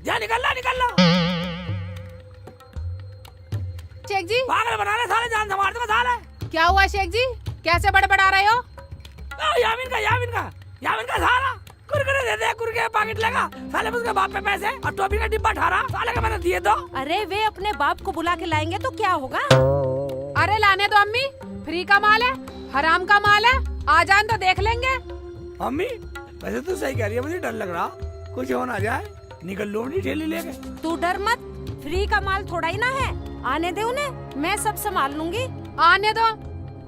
जा निकल ला। शेख जी पागल बना रहे साले, जान संभाल दो साले। क्या हुआ शेख जी, कैसे बड़बड़ा रहे हो? यामिन का साला कुरकुरे दे दे, कुरकुरे पैकेट लगा साले, उसके बाप पे पैसे और टॉफी का डिब्बा ठहरा साले के मैंने दिए दो। अरे वे अपने बाप को बुला के लाएंगे तो क्या होगा? अरे लाने दो अम्मी, फ्री का माल है, हराम का माल है, आ जाए तो देख लेंगे। अम्मी वैसे तू सही कह रही है, मुझे डर लग रहा कुछ हो ना जाए, निकल लो नहीं ठेली लेके। तू डर मत, फ्री का माल थोड़ा ही ना है, आने दे उन्हें, मैं सब संभाल लूंगी। आने दो,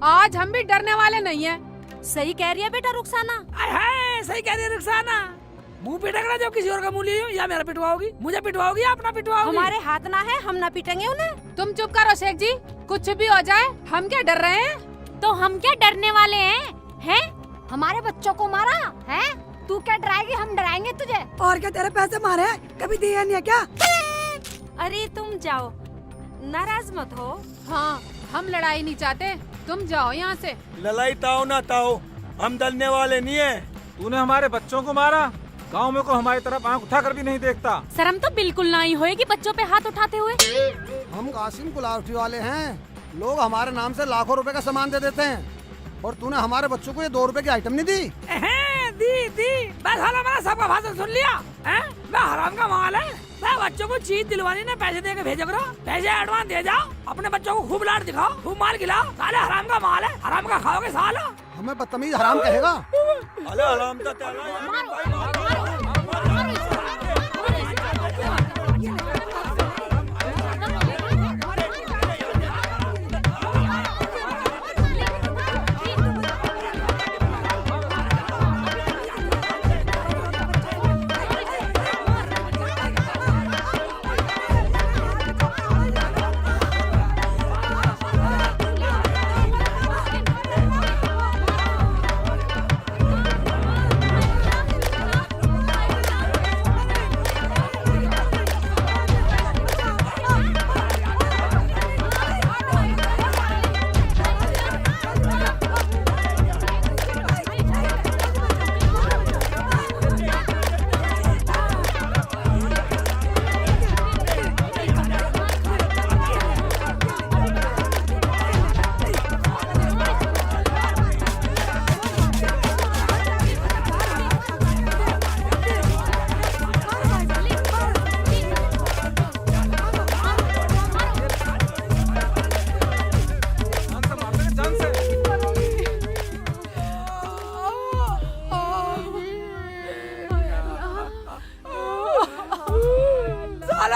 आज हम भी डरने वाले नहीं हैं। सही कह रही है बेटा रुखसाना। सही कह रही है रुखसाना, मुंह पिटकना जब किसी और का मुंह ली या मेरा पिटवाओगी, मुझे पिटवाओगी या अपना पिटवाओगी? हमारे हाथ ना है, हम ना पीटेंगे उन्हें। तुम चुप करो शेख जी, कुछ भी हो जाए हम क्या डर रहे हैं? तो हम क्या डरने वाले हैं? हैं? हमारे बच्चों को मारा है, तू क्या डराएगी? हम डराएंगे तुझे। और क्या तेरे पैसे मारे कभी दिए नहीं है क्या? अरे तुम जाओ, नाराज मत हो। हाँ, हम लड़ाई नहीं चाहते, तुम जाओ यहाँ से। लड़ाई ताओ ना ताओ, हम डरने वाले नहीं है। तूने हमारे बच्चों को मारा, गांव में को हमारी तरफ आंख उठा कर भी नहीं देखता। शर्म तो बिल्कुल ना ही होएगी बच्चों पे हाथ उठाते हुए। हम कासिम गुलावटी वाले हैं, लोग हमारे नाम से लाखों रुपए का सामान दे देते हैं और तूने हमारे बच्चों को ये 2 रुपए की आइटम नहीं दी। दी बस साला मैंने सबका भाषण सुन लिया है? मैं हराम का माल है, मैं बच्चों को चीज दिलवानी ना पैसे दे के भेजा करो, पैसे एडवांस दे जाओ, अपने बच्चों को खूब लाड दिखाओ, खूब माल खिलाओ, साले हराम का माल है, हराम का खाओगे साला। हमें बदतमीज हराम कहेगा? अरे आराम तो तेरा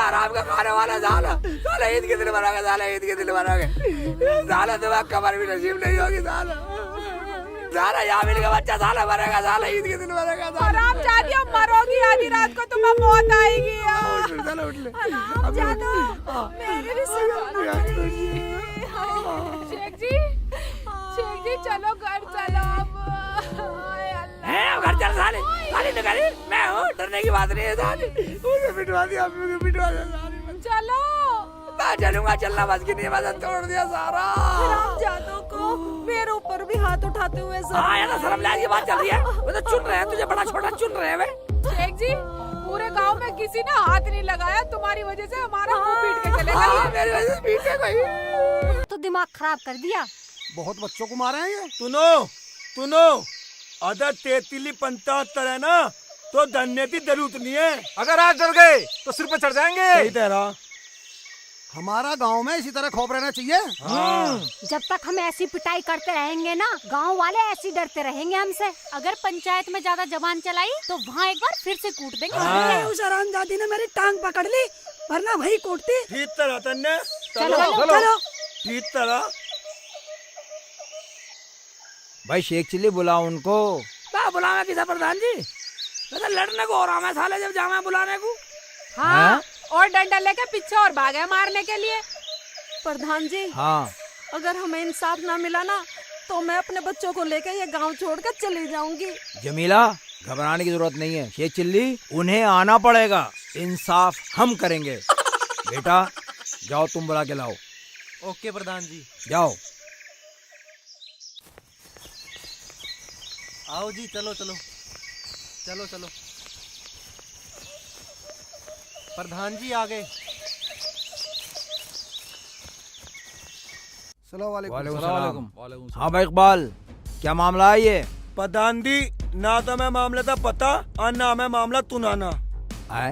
हराम का खाने वाला साला, साला ईद के दिन मरोगे, साला ईद के दिन मरोगे, साला तुम्हारा कमर भी नसीब नहीं होगी साला, साला यामिन का बच्चा साला मरेगा, साला ईद के दिन मरेगा साला। हराम जादिया, मरोगी आधी रात को, तुम्हें मौत आएगी। चलो उठ ले। शेख जी चलो घर चलो अब। घर चल साले, साले निकाली, मैं हूँ, डरने की बात नहीं है साले, मुझे पिटवा दिया, मुझे पिटवा दिया साले। चलो मैं चलूंगा, चलना बस की नहीं, बस तोड़ दिया सारा। जादू को मेरे ऊपर भी हाथ उठाते हुए हाँ यार, शर्म लाज की बात चल रही है, वो तो चुन रहे हैं तुझे, बड़ा छोटा चुन रहे हैं वे। शेख जी पूरे गांव में किसी ने हाथ नहीं लगाया, तुम्हारी वजह से हमारा मुंह पीट के चले गए। मेरी वजह से पीट के कोई तो दिमाग खराब कर दिया। बहुत बच्चों को मारे हैं ये। सुनो अदर 33-75 है ना, तो धन्य की जरूरत नहीं है। अगर आज डर गए तो सिर पे चढ़ जाएंगे। सही तेरा। हमारा गांव में इसी तरह खौफ रहना चाहिए। जब तक हम ऐसी पिटाई करते रहेंगे ना, गांव वाले ऐसे डरते रहेंगे हमसे। अगर पंचायत में ज्यादा जबान चलाई तो वहाँ एक बार फिर से कूट देंगे। उस हरामजादी ने मेरी टांग पकड़ ली, वरना वही कूटती। ठीक तरह तन्ने, चलो। ठीक तरह। भाई शेख चिल्ली बुलाओ उनको। क्या बुलावे किसा प्रधान जी, तो लड़ने को हो रहा मैं साले, जब जामा बुलाने को। हाँ, और डंडा लेके पीछे और भागे मारने के लिए। प्रधान जी, हाँ, अगर हमें इंसाफ ना मिला ना, तो मैं अपने बच्चों को लेकर ये गांव छोड़कर चली जाऊंगी। जमीला घबराने की जरूरत नहीं है, शेख चिल्ली उन्हें आना पड़ेगा, इंसाफ हम करेंगे। बेटा जाओ, तुम बुला के लाओ। ओके प्रधान जी। जाओ। आओ जी, चलो चलो चलो चलो। प्रधान जी आ गए। सलाम वालेकुम। हाँ भाई इकबाल, क्या मामला है ये? प्रधान जी ना तो मैं मामले का पता और ना मैं मामला तुनाना। है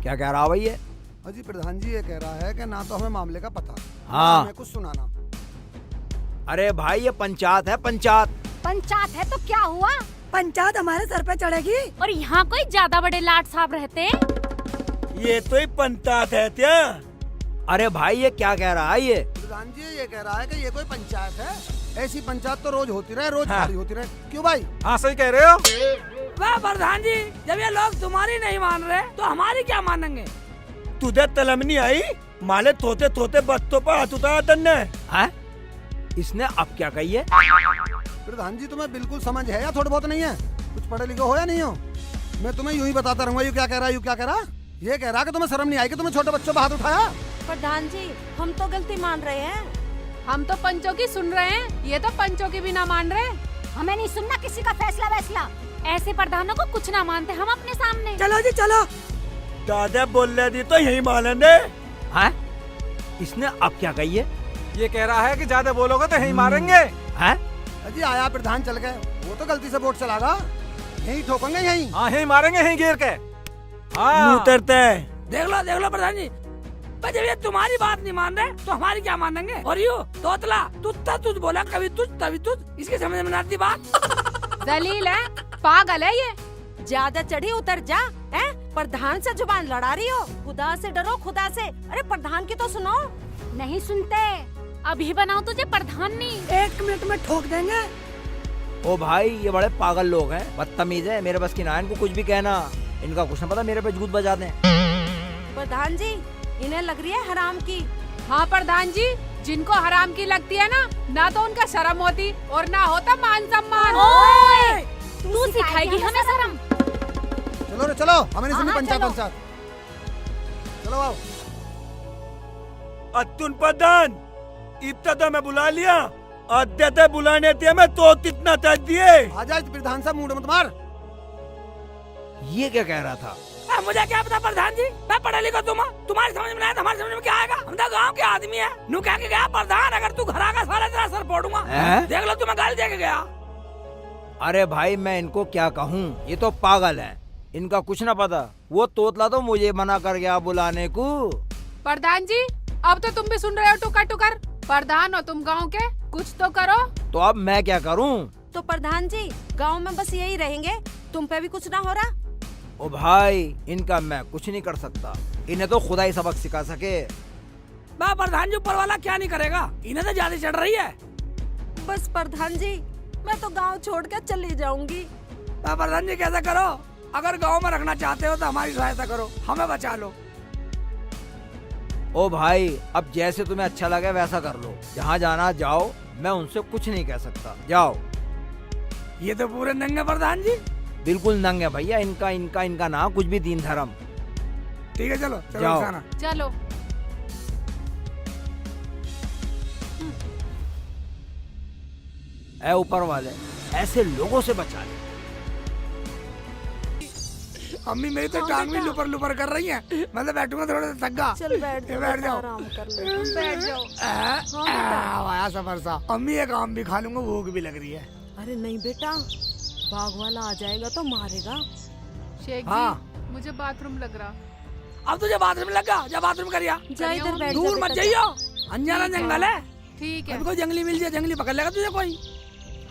क्या कह रहा भाई ये? अजी प्रधान जी ये कह रहा है कि ना तो हमें मामले का पता, हाँ। हमें कुछ सुनाना। अरे भाई ये पंचायत है, पंचायत। पंचायत है तो क्या हुआ? पंचायत हमारे सर पे चढ़ेगी। और यहाँ कोई ज्यादा बड़े लाट साहब रहते हैं? ये तो ही पंचायत है क्या? अरे भाई ये क्या कह रहा है ये? प्रधान जी ये कह रहा है कि ये कोई पंचायत है, ऐसी पंचायत तो रोज होती रहे, रोज हाँ। खाली होती रहे। क्यों भाई? हाँ सही कह रहे हो। वाह प्रधान जी, जब ये लोग तुम्हारी नहीं मान रहे तो हमारी क्या मानेंगे? तुझे तलम नहीं आई? माले तोते तोते बच्चों पर हाथ उठाया तन्ने। हैं? इसने अब क्या कही है? प्रधान जी तुम्हें बिल्कुल समझ है या थोड़ा बहुत नहीं है? कुछ पढ़े लिखे हो या नहीं हो? मैं तुम्हें यूं ही बताता रहूंगा, यू क्या कह रहा है, यू क्या कह रहा। ये कह रहा कि तुम्हें शर्म नहीं आई कि तुमने छोटे बच्चों पर हाथ उठाया। प्रधान जी हम तो गलती मान रहे हैं। हम तो पंचों की सुन रहे हैं, ये तो पंचों की भी ना मान रहे। हमें नहीं सुनना किसी का फैसला वैसला। ऐसे प्रधानों को कुछ ना मानते हम अपने सामने। चलो जी चलो। दादा बोल रहे थी तो यही मान दे। हैं? इसने अब क्या कही है? ये कह रहा है कि ज्यादा बोलोगे तो यही मारेंगे। हैं? अजी आया प्रधान चल गए, वो तो गलती से वोट चलागा, यही ठोकेंगे यही। हाँ यही मारेंगे, यही गिर के। हाँ मुंह उतरता है। देख लो प्रधान जी, पर जब ये तुम्हारी बात नहीं मान रहे तो हमारी क्या मानेंगे? और यू तोतला तुझ बोला, कभी तुझ तभी तुझ, इसके समझ में नहीं आती बात। दलील है, पागल है ये। ज्यादा चढ़ी उतर जा, हैं? प्रधान से जुबान लड़ा रही हो। खुदा से डरो, खुदा से। अरे प्रधान की तो सुनो। नहीं सुनते। अभी बनाओ तुझे प्रधान नहीं। 1 मिनट में ठोक देंगे। ओ भाई ये बड़े पागल लोग हैं, बदतमीज है, मेरे बस की ना है इनको कुछ भी कहना। इनका कुछ न पता मेरे पे जूत बजा दें। प्रधान जी इन्हें लग रही है हराम की। हाँ प्रधान जी, जिनको हराम की लगती है ना तो उनका शर्म होती और ना होता मान सम्मान। ओए, तू सिखाएगी हमें शर्म? चलो रे चलो, हमें नहीं सुननी हाँ, पंचायत चलो। पंचायत। चलो आओ। अतुन प्रधान इब्तदा में बुला लिया, अद्यते बुलाने थे मैं तो कितना तज दिए। आ जा प्रधान साहब, मूड मत मार। ये क्या कह रहा था? मुझे क्या पता प्रधान जी, मैं पढ़ा लिखा तुम्हारी समझ में आया, हमारी समझ में क्या आएगा? हम तो गाँव के आदमी है। नू कह के गया प्रधान, अगर तू घर आगा सारा तेरा सर फोड़ूंगा। हैं? देख लो तुम्हें गाली दे के गया। अरे भाई मैं इनको क्या कहूँ, ये तो पागल है, इनका कुछ ना पता। वो तोतला तो मुझे मना कर गया बुलाने को। प्रधान जी अब तो तुम भी सुन रहे हो टुकर टुकर। प्रधान हो तुम गांव के, कुछ तो करो। तो अब मैं क्या करूँ? तो प्रधान जी गांव में बस यही रहेंगे, तुम पे भी कुछ ना हो रहा। ओ भाई इनका मैं कुछ नहीं कर सकता, इन्हें तो खुदा ही सबक सिखा सके। बा प्रधान जी ऊपर वाला क्या नहीं करेगा, इन्हें तो ज्यादा चढ़ रही है। बस प्रधान जी मैं तो गांव छोड़ के चली जाऊंगी। बा प्रधान जी कैसा करो, अगर गांव में रखना चाहते हो तो हमारी सहायता करो, हमें बचा लो। ओ भाई अब जैसे तुम्हें अच्छा लगे वैसा कर लो, जहाँ जाना जाओ, मैं उनसे कुछ नहीं कह सकता, जाओ। ये तो पूरे नंगे प्रधान जी। बिल्कुल नंगे भैया, इनका ना कुछ भी दीन धर्म। ठीक है चलो जाओ। इंसाना। चलो ऐ ऊपर वाले ऐसे लोगों से बचा ले। अम्मी मेरी तो टांग भी लुपर लुपर कर रही है, मैं तो बैठूंगा थोड़ा सा थक चल बैठ ये बैठ जाओ। आराम कर ले। बैठ जाओ। आया सफर सा। अम्मी एक आम भी खा लूंगा, भूख भी लग रही है। अरे नहीं बेटा, बाघ वाला आ जाएगा तो मारेगा। शेख हाँ। जी मुझे बाथरूम लग रहा। अब तुझे बाथरूम लगा, जा बाथरूम करिया। जा इधर बैठ जा दूर मत बेटा। जाइयो, अनजाना जंगल है। ठीक है। अभी कोई जंगली मिल जाए, जंगली पकड़ लेगा तुझे कोई।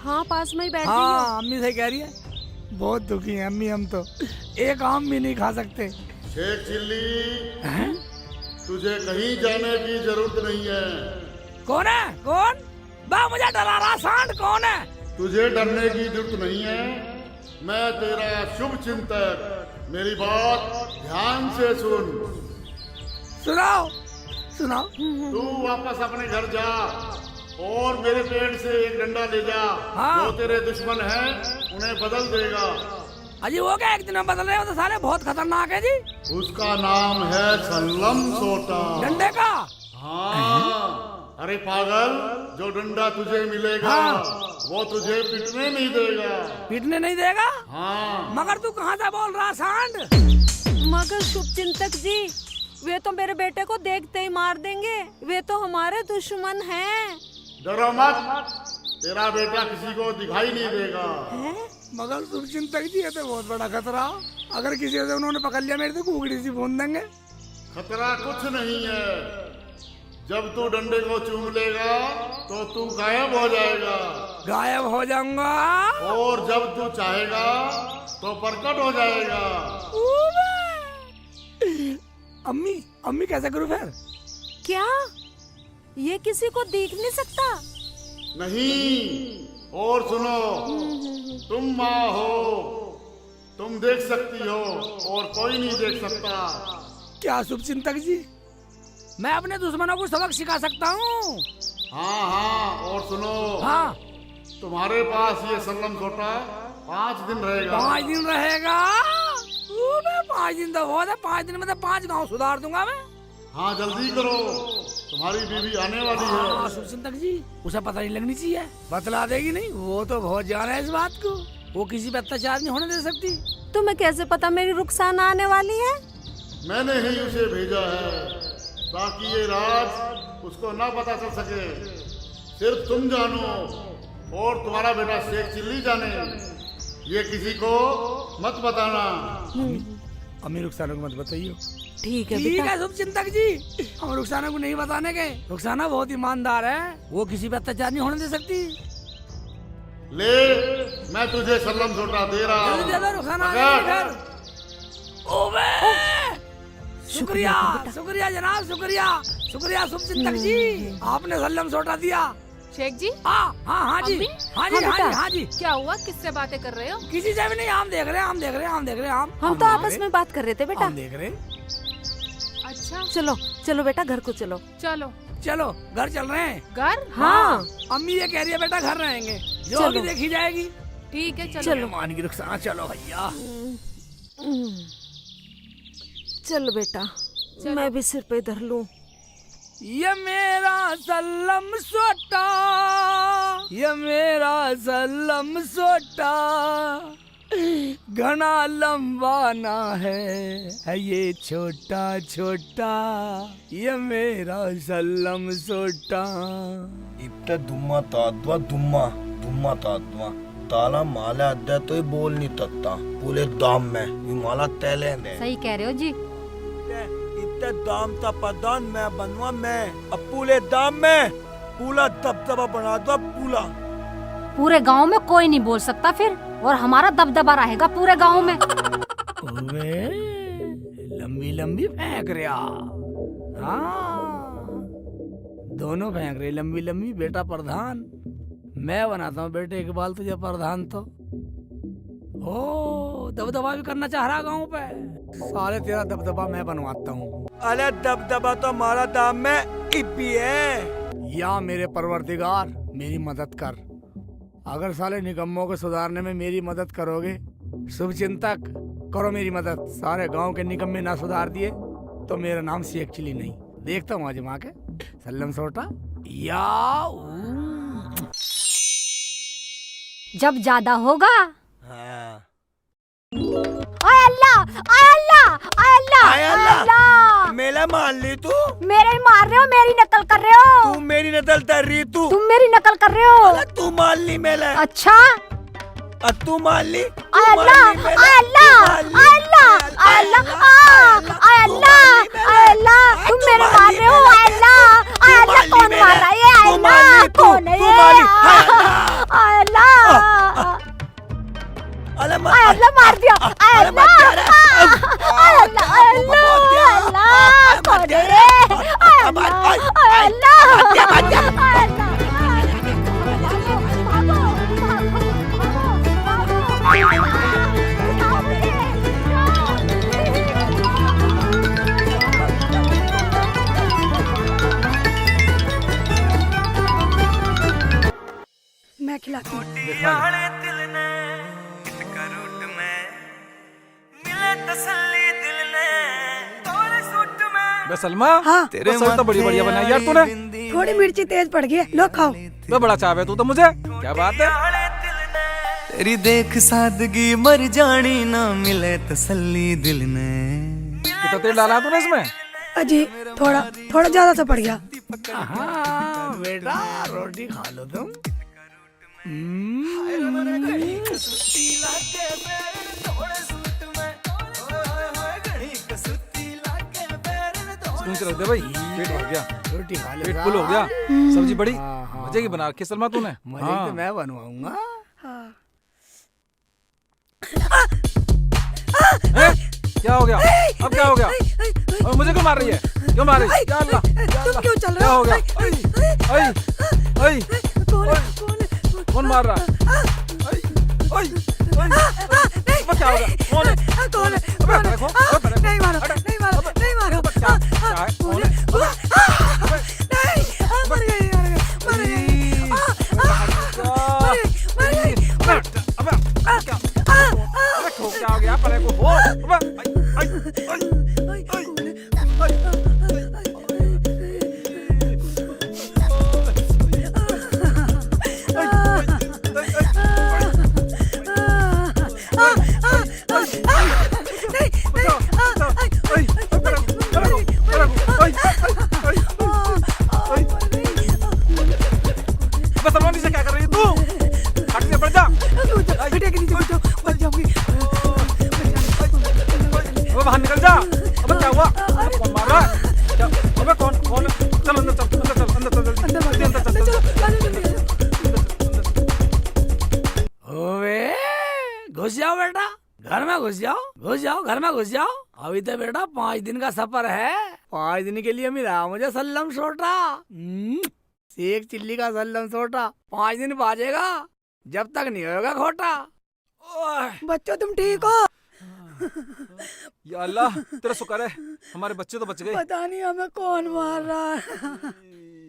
हाँ पास में ही बैठ जाइयो। हाँ अम्मी सही कह रही है, बहुत दुखी है अम्मी, हम तो एक आम भी नहीं खा सकते। शेख चिल्ली, तुझे कहीं जाने की जरूरत नहीं है। कौन है कौन? बा मुझे डरा रहा सांड कौन है? तुझे डरने की जरूरत नहीं है, मैं तेरा शुभ चिंतक। मेरी बात ध्यान से सुन। सुनाओ सुनाओ। तू वापस अपने घर जा और मेरे पेड़ से एक डंडा ले जा। हाँ। जो तेरे दुश्मन हैं उन्हें बदल देगा। अजी वो क्या एक दिन में बदल रहे हो, तो साले बहुत खतरनाक है जी। उसका नाम है सल्लम सोटा। डंडे का? हाँ। अरे पागल, जो डंडा तुझे मिलेगा हाँ। वो तुझे पिटने नहीं देगा। पीटने नहीं देगा? हाँ। मगर तू कहाँ से बोल रहा सांड? मगर शुभ चिंतक जी, वे तो मेरे बेटे को देखते ही मार देंगे। वे तो हमारे दुश्मन हैं। डरो मत, तेरा बेटा किसी को दिखाई नहीं देगा। मगर शुभचिंतक जी, ये तो बहुत बड़ा खतरा। अगर किसी से उन्होंने पकड़ लिया मेरे तो कुकड़ी सी भून देंगे। खतरा कुछ नहीं है। जब तू डंडे को चूम लेगा तो तू गायब हो जाएगा, गायब हो जाऊंगा। और जब तू चाहेगा तो प्रकट हो जाएगा। अम्मी, अम्मी कैसे करूं फिर? क्या ये किसी को देख नहीं सकता? नहीं, और सुनो, तुम माँ हो, तुम देख सकती हो और कोई नहीं देख सकता। क्या शुभचिंतक जी, मैं अपने दुश्मनों को सबक सिखा सकता हूँ? हाँ हाँ, और सुनो, हाँ, तुम्हारे पास ये सल्लम छोटा 5 दिन रहेगा। 5 दिन रहेगा? 5 दिन तो बहुत है। 5 दिन में तो 5 गांव सुधार दूंगा मैं। हाँ, जल्दी करो, तुम्हारी बीवी आने वाली है। शुभचिंतक जी, उसे पता नहीं लगनी चाहिए। बतला देगी नहीं? वो तो बहुत जाना है इस बात को। वो किसी पे अत्याचार नहीं होने दे सकती। तुम्हें कैसे पता मेरी रुखसाना आने वाली है? मैंने ही उसे भेजा है ताकि ये राज उसको ना पता चल सके। सिर्फ तुम जानो और तुम्हारा बेटा शेख चिल्ली जाने। ये किसी को मत बताना। अम्मी, रुखसाना को मत बताइए। ठीक है ठीक बेटा। है शुभचिंतक जी, हम रुखसाना को नहीं बताने के। रुखसाना बहुत ईमानदार है, वो किसी पे अत्याचार नहीं होने दे सकती। ले, मैं तुझे सल्लम छोटा दे रहा हूँ। जल्दी दे दो, रुखसाना आ पकड़। गई घर। ओबे! शुक्रिया, शुक्रिया जनाब, शुक्रिया, शुक्रिया शुभचिंतक जी, आपने सल्लम छोटा दिया। शेख जी, हाँ हाँ हाँ जी, अम्मी? हाँ जी, हाँ जी, हाँ जी। क्या हुआ? किससे बातें कर रहे हो? किसी से भी नहीं, हम देख रहे हैं, हम देख रहे हैं, हम देख रहे हैं। हम तो आपस में बात कर रहे थे बेटा। हम देख रहे हैं। अच्छा, चलो चलो बेटा, घर को चलो। चलो। चलो घर चल रहे हैं। घर? हाँ, अम्मी ये कह रही है बेटा घर रहेंगे, जो चलो। भी देखी जाएगी। ठीक है, चलो। चलो। मान की रुखसाना, चलो भैया। चलो बेटा, मैं भी सिर पे धर लूं। ये मेरा सल्लम सोटा, ये मेरा सल्लम सोटा, घना लंबा ना है ये छोटा छोटा। ये मेरा सल्लम सोटा। इप्ते दुम्मा ताद्वा दुम्मा दुम्मा ताद्वा ताला माला अद्दा तो ही बोल नहीं तत्ता पूरे दाम में ये माला तैले ने। सही कह रहे हो जी। इतने दाम ता पदान मैं बनवा मैं अब पूरे दाम में पूरा दबदबा बना दो पूरा। पूरे गांव में कोई नहीं बोल सकता फिर, और हमारा दबदबा रहेगा पूरे गांव में। ओवे, लंबी लंबी फेंक रहा। हाँ, दोनों फेंक रहे लंबी लंबी। बेटा प्रधान, मैं बनाता हूँ बेटे के बाल, तुझे प्रधान तो। ओ, दबदबा भी करना चाह रहा गाँव पे। साले तेरा दबदबा मैं बनवाता हूँ। अरे दबदबा तो हमारा दाम में इप्पी है। या मेरे परवरदिगार मेरी मदद कर। अगर साले निकम्मों को सुधारने में मेरी मदद करोगे, शुभचिंतक करो मेरी मदद। सारे गांव के निकम्मे ना सुधार दिए तो मेरा नाम शेख चिल्ली नहीं। देखता हूँ आजमा के सल्लम सोटा। या जब ज्यादा होगा। हाँ। आय अल्लाह, आय अल्लाह, आय अल्लाह, आय आय अल्लाह। अल्लाह। मेला मान ली तू? मेरे ही मार रहे हो, मेरी नकल कर रहे हो। तू मेरी नकल कर रही तू? तुम मेरी नकल कर रहे हो। अरे तू मान ली मेला। अच्छा, तू मान ली? आय अल्लाह, आय अल्लाह, आय अल्लाह, आय अल्लाह, आय अल्लाह, आय अल्लाह। तुम मेरे मार रहे हो, आय अल्लाह, आय अल्लाह। कौन मार रहा है ये? आय अल्लाह, कौन है ये? आय अल्लाह, अरे आय अल्लाह, मार दिया। आय अल्लाह, आय अल्लाह, आय अल्लाह, आय अल्लाह, कौन है ये? आय अल्लाह, आय अल्लाह, आय अल्लाह। मैं खिलाती हूँ। बे सलमा, तेरे सर तो बड़ी बढ़िया बनाई यार तूने। थोड़ी मिर्ची तेज पड़ गई, लो खाओ। बे बड़ा चावे तू तो मुझे, क्या बात है? तेरी देख सादगी मर जानी ना मिले तसल्ली दिल ने। कितना तेल डाला तूने इसमें? अजी थोड़ा थोड़ा ज्यादा सा पड़ गया। हाँ बेटा रोटी खा लो तुम। स्पून से रख दे भाई, पेट भर गया, रोटी खा ले, पेट फुल हो गया। सब्जी बड़ी मजे की बना रखी सलमा तूने। मजे की तो मैं बनवाऊंगा। क्या हो गया? अब क्या हो गया? और मुझे क्यों मार रही है? क्यों मार रही है? या अल्लाह, या अल्लाह, क्यों चल रहा क्या है? हो गया? कौन मार रहा है? क्या हो गया? कौन है? कौन है? देखो, नहीं मारो, नहीं मारो, नहीं मारो। क्या है? कौन है? मर गई, मर गई। क्या हो गया? परे को हो। सलमान से क्या कर रही है तू? हट से बढ़ जा। के नीचे बच जाऊंगी। अबे बाहर निकल जा। अबे क्या हुआ? अबे कौन मार रहा है? क्या? अबे कौन? चल अंदर चल, ओए घुस जाओ बेटा, घर में घुस जाओ, घर में घुस जाओ। अभी तो बेटा 5 दिन का सफर है। 5 दिन के लिए मिला मुझे सल्लम सोटा, शेख चिल्ली का सल्लम सोटा। 5 दिन बाजेगा जब तक नहीं होगा खोटा। बच्चों तुम ठीक हो? या अल्लाह तेरा शुक्र है, हमारे बच्चे तो बच गए। पता नहीं हमें कौन मार रहा है।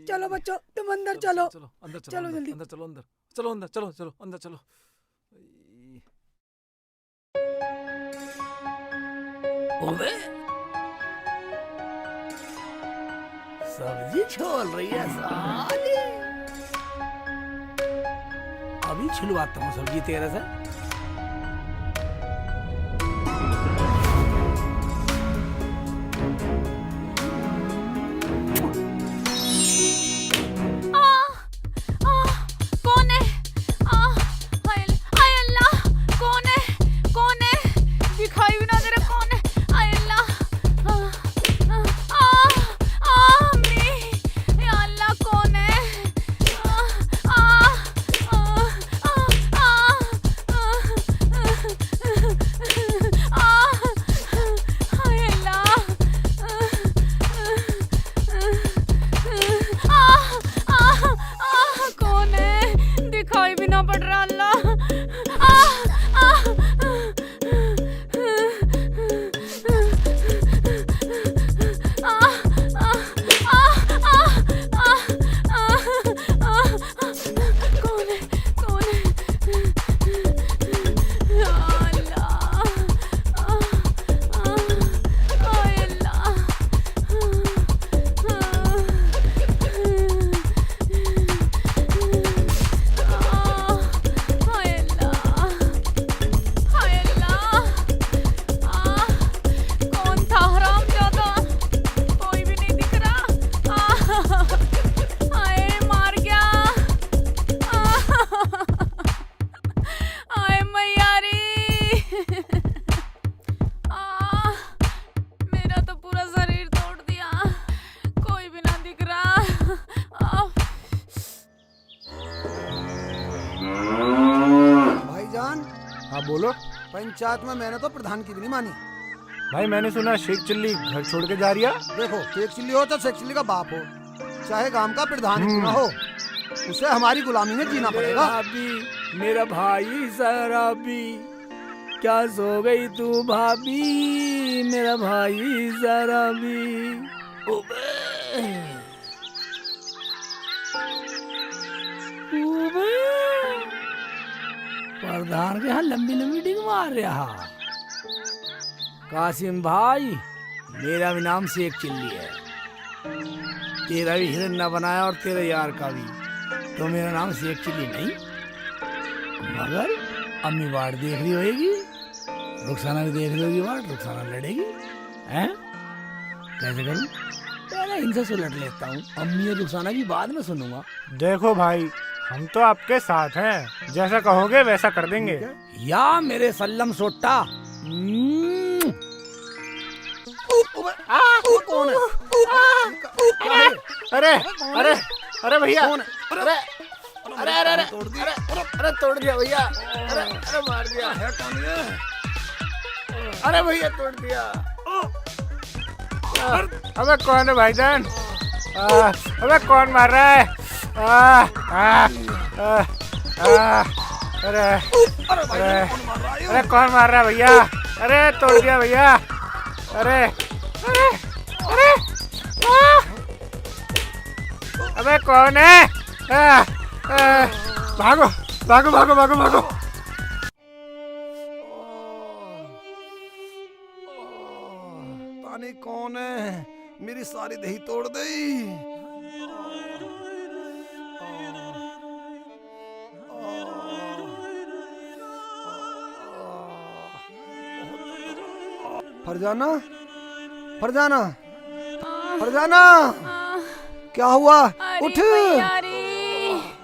चलो बच्चों तुम अंदर चलो, अंदर चलो जल्दी। अंदर चलो, अंदर चलो। ओबे सब्जी छोल रही है साली। अभी छिलवाता हूँ सब्जी तेरे से। कौन है? हाय अल्लाह, कौन है? दिखाई भी ना दे रहा, कौन है? हाय अल्लाह, अम्मी, या अल्लाह कौन है? हाय अल्लाह, कौन है? दिखाई भी ना पड़ रहा अल्लाह। बोलो। पंचायत में मैंने तो प्रधान की भी नहीं मानी। भाई मैंने सुना शेख चिल्ली घर छोड़ के जा रही है। देखो शेख चिल्ली हो तो शेख चिल्ली का बाप हो, चाहे गांव का प्रधान क्यों ना हो, उसे हमारी गुलामी में जीना पड़ेगा। भाभी मेरा भाई शराबी, क्या सो गई तू भाभी, मेरा भाई शराबी। प्रधान के यहाँ लंबी लंबी डिंग मार रहा। कासिम भाई मेरा भी नाम शेख चिल्ली है, तेरा भी हिरन ना बनाया और तेरे यार का भी, तो मेरा नाम शेख चिल्ली नहीं। मगर अम्मी वार्ड देख रही होगी, रुखसाना भी देख रही होगी वार्ड, रुखसाना लड़ेगी हैं, कैसे करूं? पहले इनसे सुलट लेता हूँ, अम्मी और रुखसाना की बाद में सुनूंगा। देखो भाई, हम तो आपके साथ हैं, जैसा कहोगे वैसा कर देंगे। या मेरे सल्लम सोट्टा। कौन है? अरे अरे अरे भैया, अरे अरे अरे अरे अरे तोड़ दिया भैया, अरे अरे मार दिया, अरे भैया तोड़ दिया। अबे कौन है भाईजान? अबे कौन मार रहा है? अरे अरे अरे कौन मार रहा है भैया? अरे तोड़ दिया भैया, अरे अरे अरे अबे कौन है? भागो भागो भागो भागो भागो। पानी कौन है? मेरी सारी दही तोड़ दी। फरजाना, फरजाना, फरजाना, क्या हुआ? उठ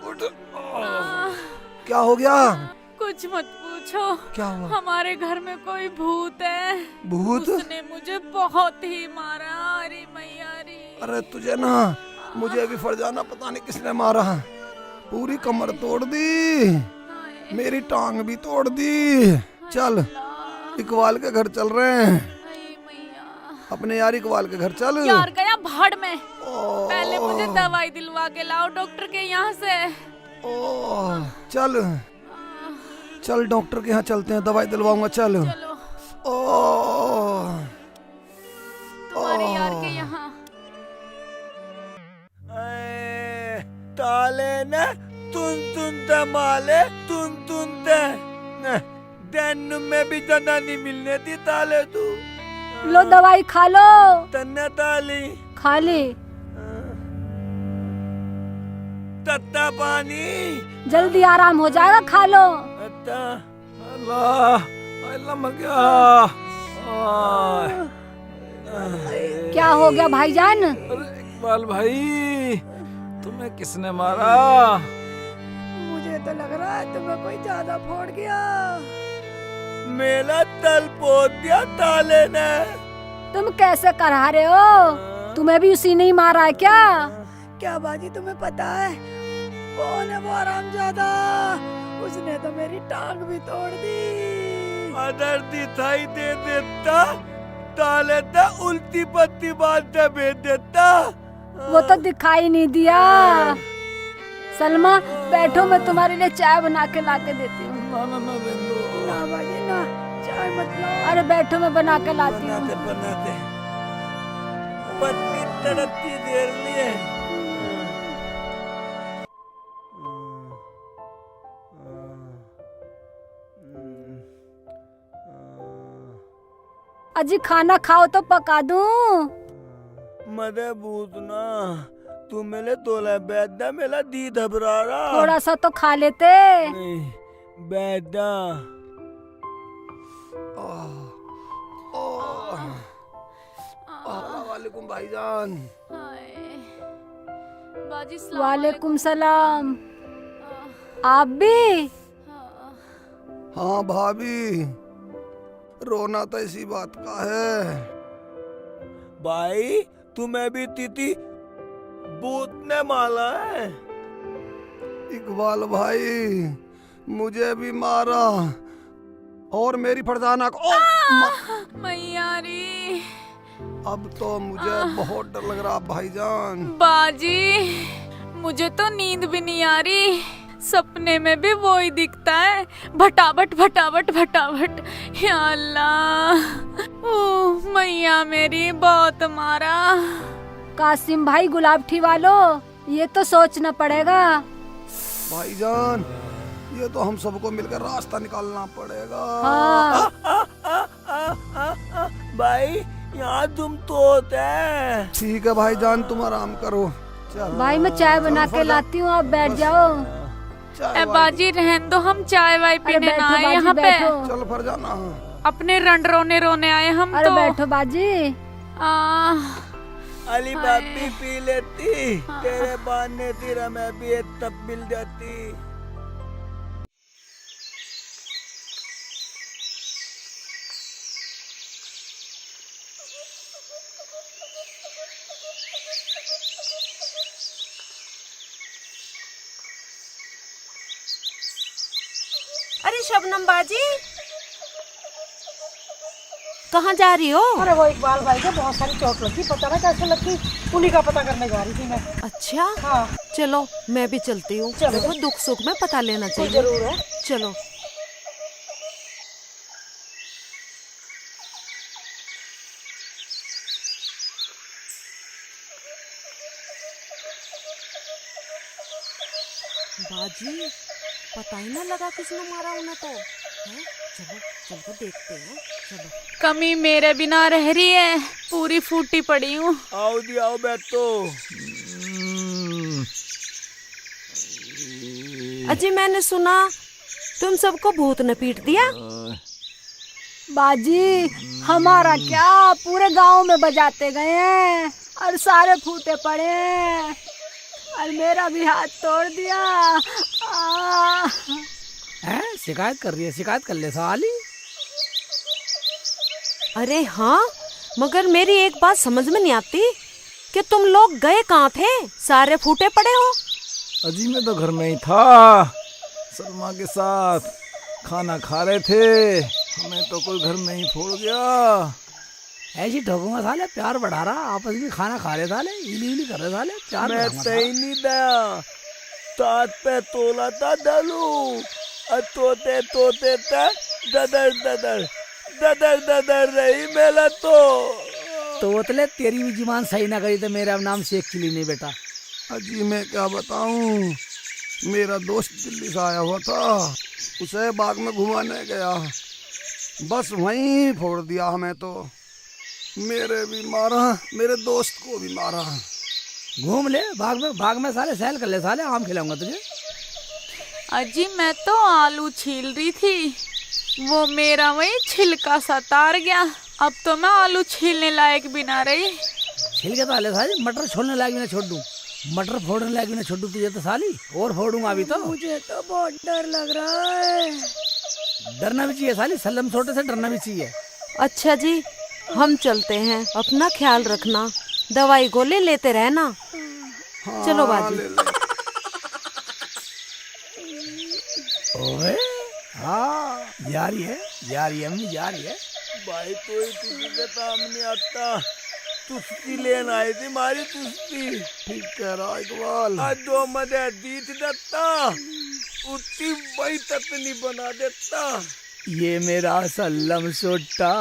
उठ। क्या हो गया? कुछ मत पूछो। क्या हुआ? हमारे घर में कोई भूत है। भूत? उसने मुझे बहुत ही मारा। अरे मैया रे। अरे तुझे ना, मुझे भी फरजाना पता नहीं किसने मारा। पूरी कमर तोड़ दी, मेरी टांग भी तोड़ दी। चल इकबाल के घर चल रहे हैं, अपने यार इकबाल के घर चल। यार गया भाड़ में। पहले मुझे दवाई दिलवा के लाओ डॉक्टर के यहाँ से। चल चल डॉक्टर के यहाँ चलते हैं, दवाई दिलवाऊंगा। चल तुम्हारे यार के यहाँ। ताले न तुन ते माले तुन ते दिन में भी जना नहीं मिलने दी ताले तू। लो दवाई खा लो। तन्ने ताली खा ली। तत्ता पानी जल्दी आराम हो जाएगा, खा लो। अल्लाह अल्लाह मर गया। क्या हो गया भाईजान? अरे इकबाल भाई, तुम्हें किसने मारा? मुझे तो लग रहा है तुम्हें कोई ज्यादा फोड़ गया। मेरा तल पोत दिया ताले ने। तुम कैसे करा रहे हो? तुम्हें भी उसी ने ही मारा है क्या? क्या बाजी तुम्हें पता है कौन है वो हरामजादा? उसने तो मेरी टांग भी तोड़ दी। अदर दिखाई दे देता ताले ता उल्टी पत्ती बात भेज देता। वो तो दिखाई नहीं दिया। सलमा बैठो, मैं तुम्हारे लिए चाय बना के ला के देती हूँ। ना बाजी ना, चाय मत लाओ। अरे बैठो, मैं बना के लाती हूँ। बनाते पत्नी तड़पती देर लिए। अजी खाना खाओ तो पका दूं। मदे बूतना तू मेरे तोला बैदा मेरा दी घबरा रहा। थोड़ा सा तो खा लेते। बैदा वालेकुम भाईजान। बाजी वालेकुम सलाम। आप भी? हाँ भाभी, रोना तो इसी बात का है। भाई तुम्हें भी तीती भूत ने मारा है। इकबाल भाई, मुझे भी मारा और मेरी फरजाना को। मैया रे। अब तो मुझे बहुत डर लग रहा भाईजान। बाजी मुझे तो नींद भी नहीं आ रही। सपने में भी वो ही दिखता है, भटाभट भटाभट भटाभट। या अल्लाह, ओह मैया मेरी बहुत मारा। कासिम भाई गुलाब ठीवा लो, ये तो सोचना पड़ेगा। भाईजान, ये तो हम सबको मिलकर रास्ता निकालना पड़ेगा। भाई यहाँ तुम तो होते हैं। ठीक है भाईजान, तुम आराम करो। चल भाई मैं चाय बना के लाती हूँ, आप बैठ जाओ। बाजी रहन दो, हम चाय वाय पीने ना आए यहाँ पे। चल फरजाना, अपने रंड रोने रोने आए हम। अरे तो बैठो बाजी। अली बापी पी लेती, तेरे बहाने तेरा मैं भी एक तब मिल जाती। अरे शबनम बाजी, कहाँ जा रही हो? अरे वो इकबाल भाई के बहुत सारी चोट लगी, पता ना कैसे लगी, उन्हीं का पता करने जा रही थी मैं। अच्छा हाँ चलो मैं भी चलती हूँ। चलो। देखो दुख सुख में पता लेना चाहिए। जरूर है। चलो। बाजी पता ही ना लगा किसने मारा उन्हें तो है? चलो चल के देखते हैं। चलो। कमी मेरे बिना रह रही है, पूरी फूटी पड़ी हूँ। आओ दी आओ बैठो। अजी मैंने सुना तुम सबको भूत ने पीट दिया। बाजी हमारा क्या, पूरे गांव में बजाते गए हैं और सारे फूटे पड़े हैं और मेरा भी हाथ तोड़ दिया। हैं? शिकायत कर रही है, शिकायत कर ले साली। अरे हाँ, मगर मेरी एक बात समझ में नहीं आती कि तुम लोग गए कहाँ थे, सारे फूटे पड़े हो। अजी मैं तो घर में ही था, सलमा के साथ खाना खा रहे थे, हमें तो कोई घर में ही फोड़ गया। ऐसी ठोकूंगा साले, प्यार बढ़ा रहा, आपस में खाना खा रहे साले, इली इली कर रहे साले, प्यार मैं बढ़ाऊंगा तई नहीं दया, तात पे तोला था डालू, तोते तोते था ददर ददर ददर ददर रही मेला तो उतले तेरी भी जुबान सही ना करी तो मेरा नाम शेख चिली नहीं बेटा। अजी मैं क्या बताऊं, मेरा दोस्त दिल्ली से आया हुआ था, उसे बाग में घुमाने गया, बस वहीं फोड़ दिया हमें तो। मेरे भी मारा, मेरे दोस्त को भी मारा। घूम ले बाग में साले, सैल कर ले साले, आम खिलाऊंगा तुझे। अजी मैं तो आलू छील रही थी, वो मेरा वही छिलका सा तार गया, अब तो मैं आलू छीलने लायक भी ना रही। छिल के तो ले साली, मटर छोड़ने लायक भी ना छोड़ दूं, मटर फोड़ने लायक भी ना छोड़ दूं तुझे तो साली, और फोड़ूंगा अभी तो। मुझे तो बहुत डर लग रहा है। डरना भी चाहिए साली, सलम छोटे से डरना भी चाहिए। अच्छा जी हम चलते हैं, अपना ख्याल रखना, दवाई गोले लेते रहना। हाँ, चलो बाजी। ले ले। ओए हाँ जा रही है अम्मी जा रही है। भाई कोई तुझे के सामने आता, तुस्ती लेन आई थी मारी तुस्ती। ठीक कह रहा इकबाल। आज दो मदे दीत देता, उतनी बई ततनी बना देता। ये मेरा सल्लम सोटा।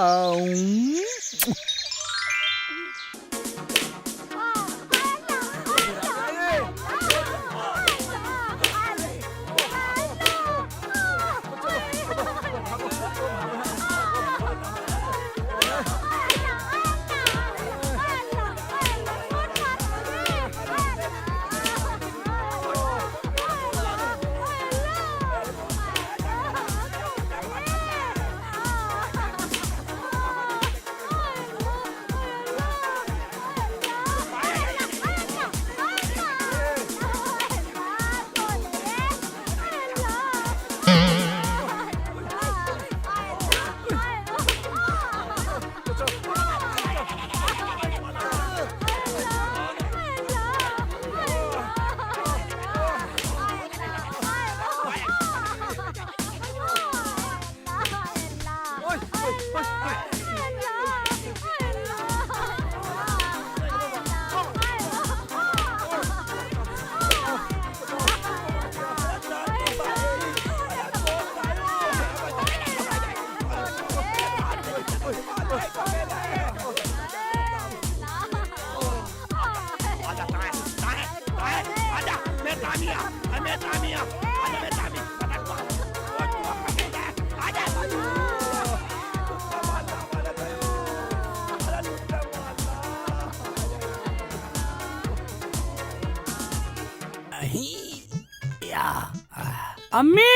अम्मी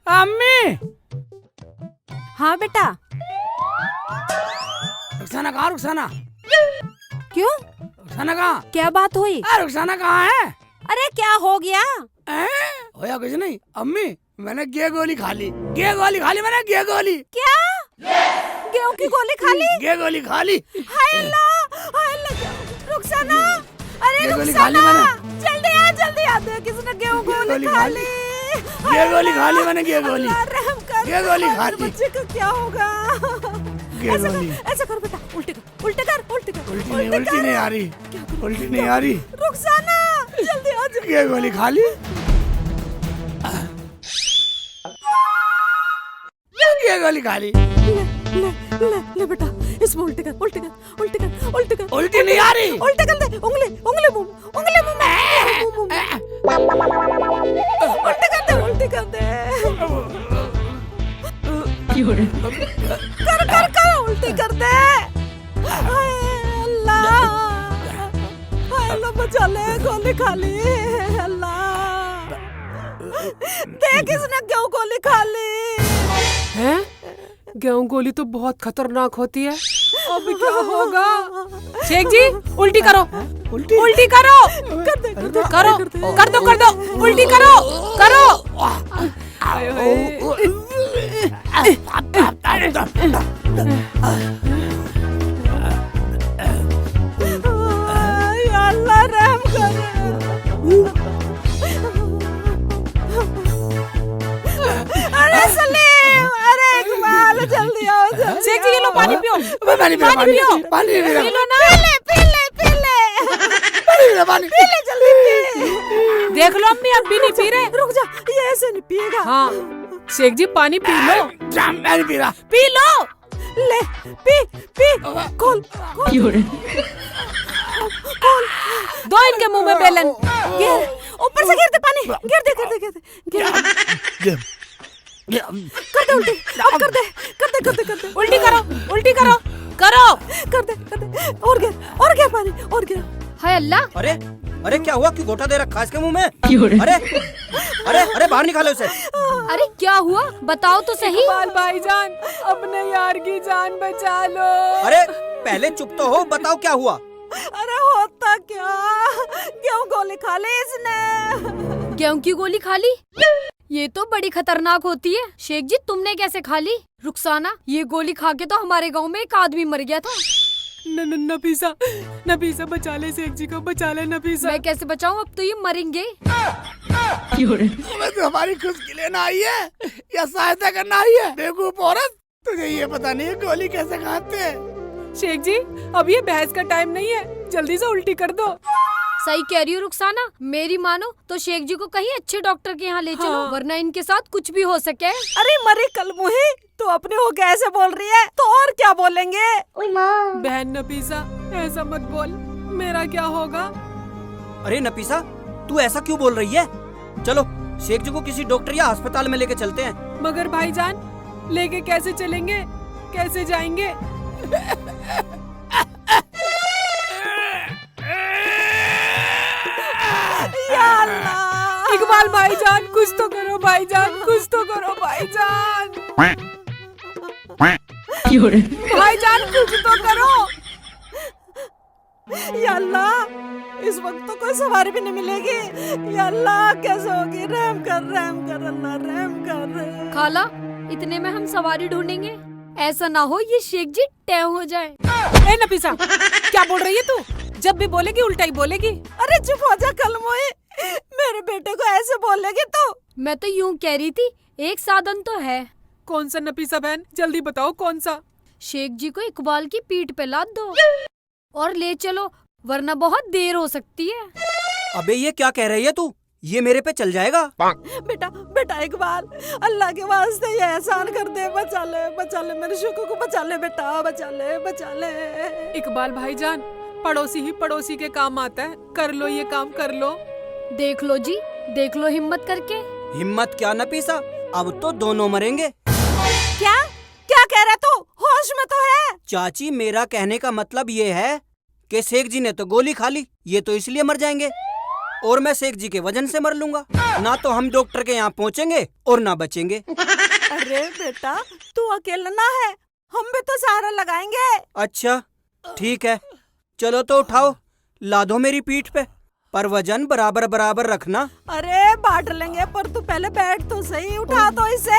अम्मी। हाँ बेटा। रुखसाना कहाँ रुखसाना? क्यों रुखसाना कहाँ? क्या बात हुई? रुखसाना कहाँ है? अरे क्या हो गया? होया कुछ नहीं अम्मी, मैंने गे गोली खा ली। गे गोली खा ली मैंने, गे गोली। क्या? गेहूं की गोली खा ली? गे गोली खा ली। हाय अल्लाह, रुखसाना, अरे गे गोली खा ली रुखसाना, मैंने। जल्दी आ दे, किसने गेहूं गोली खा ली? गे गोली खा ली मैंने, गे गोली। अल्लाह रहम कर, गे गोली खा ली। बच्चे को क्या होगा? गे गोली। ऐसा कर बेटा, उल्टी कर, उल्टी कर, उल्टी कर, उल्टी नहीं आ रही, उल्टी नहीं आ रही। रुखसाना जल्दी आ जा। गे गोली खा ली। गे गोली खा ली। ले बेटा, इसमें उल्टी कर, उल्टी कर, उल्टी कर, उल्टी कर। उल्टी नहीं आ रही। उल्टी कर दे, उंगली उंगली मुंह में, उंगली मुंह में। उल्टी कर दे, उल्टी कर दे। कर उल्टी कर दे। हाय अल्लाह, हाय अल्लाह बचा ले, गोली खा ली। अल्लाह देख इसने क्यों गोली खा ली। हैं? गेहूं गोली तो बहुत खतरनाक होती है। अब क्या होगा? शेख जी उल्टी करो, उल्टी करो, कर दे, कर दे, करो, कर दो, उल्टी करो, करो। अल्लाह रहम कर। अरे सलीम, अरे इकबाल जल्दी आओ। शेख जी ये लो पानी पियो, पानी पियो, पानी पियो, पानी पियो, पी लो ना। पानी पी ले जल्दी पी। देख लो अम्मी अब भी नहीं पी रहे। रुक जा, ये ऐसे नहीं पिएगा। हाँ शेख जी पानी पी लो। मैं नहीं पी रहा। P low. ले पी, खोल। दो इनके मुंह में बेलन। गिर, ऊपर से गिर दे पानी, गिर दे। कर दे उल्टी, अब कर दे। उल्टी करो, कर दे, और गिर पानी, और गिर। हाय अल्लाह। अरे क्या हुआ? क्यों घोटा दे रखा इसके मुंह में? अरे बाहर निकालो उसे। अरे क्या हुआ बताओ तो सही। इकबाल भाईजान अपने यार की जान बचा लो। अरे पहले चुप तो हो, बताओ क्या हुआ? अरे होता क्या, गेहूं गोली खा ली इसने। गेहूं की गोली खा ली? ये तो बड़ी खतरनाक होती है। शेख जी तुमने कैसे खा ली? रुखसाना ये गोली खा के तो हमारे गांव में एक आदमी मर गया था। नफीसा बचा ले, शेख जी को बचा ले नफीसा। मैं कैसे बचाऊं, अब तो ये मरेंगे। तुम्हें तो हमारी खुश के लिए ना आई है या सहायता करना आई है? बेवकूफ औरत, तुझे ये पता नहीं है गोली कैसे खाते हैं। शेख जी अब ये बहस का टाइम नहीं है, जल्दी से उल्टी कर दो। सही कह रही हो रुखसाना, मेरी मानो तो शेख जी को कहीं अच्छे डॉक्टर के यहाँ ले चलो, वरना इनके साथ कुछ भी हो सके। अरे मरी कलमुही, तू अपने हो कैसे बोल रही है, तो और क्या बोलेंगे? बहन नफीसा ऐसा मत बोल, मेरा क्या होगा? अरे नफीसा तू ऐसा क्यों बोल रही है? चलो शेख जी को किसी डॉक्टर या अस्पताल में लेके चलते हैं। मगर भाईजान लेके कैसे चलेंगे, कैसे जाएंगे? या अल्लाह। इकबाल भाईजान कुछ तो करो भाईजान, कुछ तो करो भाईजान। भाईजान कुछ तो करो। या अल्लाह, इस वक्त तो कोई सवारी भी नहीं मिलेगी। या अल्लाह कैसे होगी? रहम कर अल्लाह, रहम कर। खाला इतने में हम सवारी ढूंढेंगे, ऐसा ना हो ये शेख जी टैं हो जाए। ए नफीसा क्या बोल रही है तू? जब भी बोलेगी उल्टा ही बोलेगी। अरे चुप हो जा कलमोई, मेरे बेटे को ऐसे बोलेगी तो? मैं तो यूं कह रही थी, एक साधन तो है। कौन सा नफीसा बहन, जल्दी बताओ कौन सा? शेख जी को इकबाल की पीठ पे लाद दो और ले चलो, वरना बहुत देर हो सकती है। अबे ये क्या कह रही है तू? ये मेरे पे चल जाएगा? बेटा इकबाल, अल्लाह के वास्ते ये एहसान कर दे, बचा ले मेरे शुक्र को, बचा ले बेटा, बचा ले। इकबाल भाईजान पड़ोसी ही पड़ोसी के काम आता है, कर लो ये काम, कर लो। देख लो जी, देख लो हिम्मत करके। हिम्मत क्या नफीसा, अब तो दोनों मरेंगे। क्या कह रहे तू? होश में तो है? चाची मेरा कहने का मतलब ये है कि शेख जी ने तो गोली खा ली, ये तो इसलिए मर जाएंगे, और मैं शेख जी के वजन से मर लूंगा। ना तो हम डॉक्टर के यहाँ पहुँचेंगे और ना बचेंगे। अरे बेटा तू अकेला ना है, हम भी तो सहारा लगाएंगे। अच्छा ठीक है, चलो तो उठाओ, ला दो मेरी पीठ पे, पर वजन बराबर बराबर रखना। अरे बांट लेंगे, पर तू पहले बैठ तो सही, उठा तो इसे।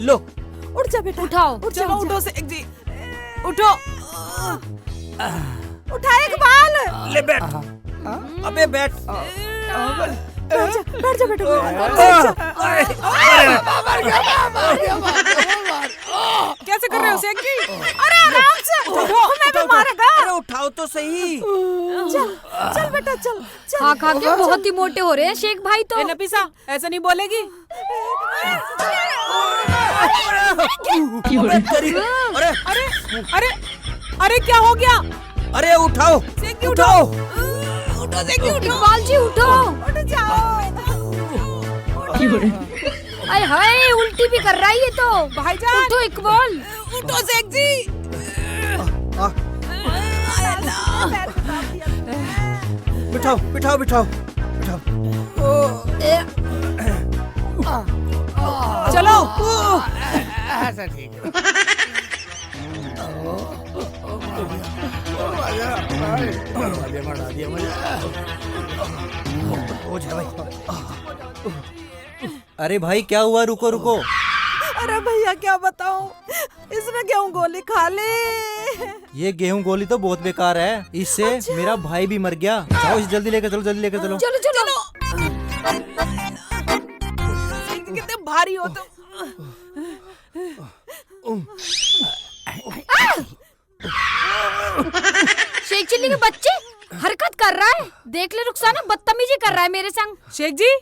लो उठ जा बेटा, उठाओ। उठ जा, चलो उठ जा। उठो शेख जी, उठो। उठा इकबाल, ले बैठ। अबे बैठ। बैठ जा बेटा। कैसे कर रहे हो शेख जी? अरे आराम से, तुम्हें भी मारेगा। अरे उठाओ तो सही। चल चल बेटा, चल चल। खा खा के बहुत ही मोटे हो रहे हैं शेख भाई तो। ए नफीसा, ऐसा नहीं बोलेगी। अरे अरे अरे अरे क्या हो गया? अरे उठाओ, शेख जी उठाओ। उठो शेख जी, उठो। इकबाल जी उठो। उठ जाओ। अरे हाय, उल्टी भी कर रहा है ये तो। भाईजान उठो इकबाल। उठो शेख जी। बिठाओ बिठाओ बिठाओ बिठाओ। चलो। अरे भाई क्या हुआ? रुको रुको। अरे भैया क्या बताऊं, इसने गेहूं गोली खा ली। ये गेहूं गोली तो बहुत बेकार है, इससे मेरा भाई भी मर गया। जाओ इसे जल्दी लेकर चलो, जल्दी लेकर चलो। चलो चलो। कितने भारी हो तुम। शेख चिल्ली के बच्चे हरकत कर रहा है। देख ले रुखसाना, बदतमीजी कर रहा है मेरे संग। शेख जी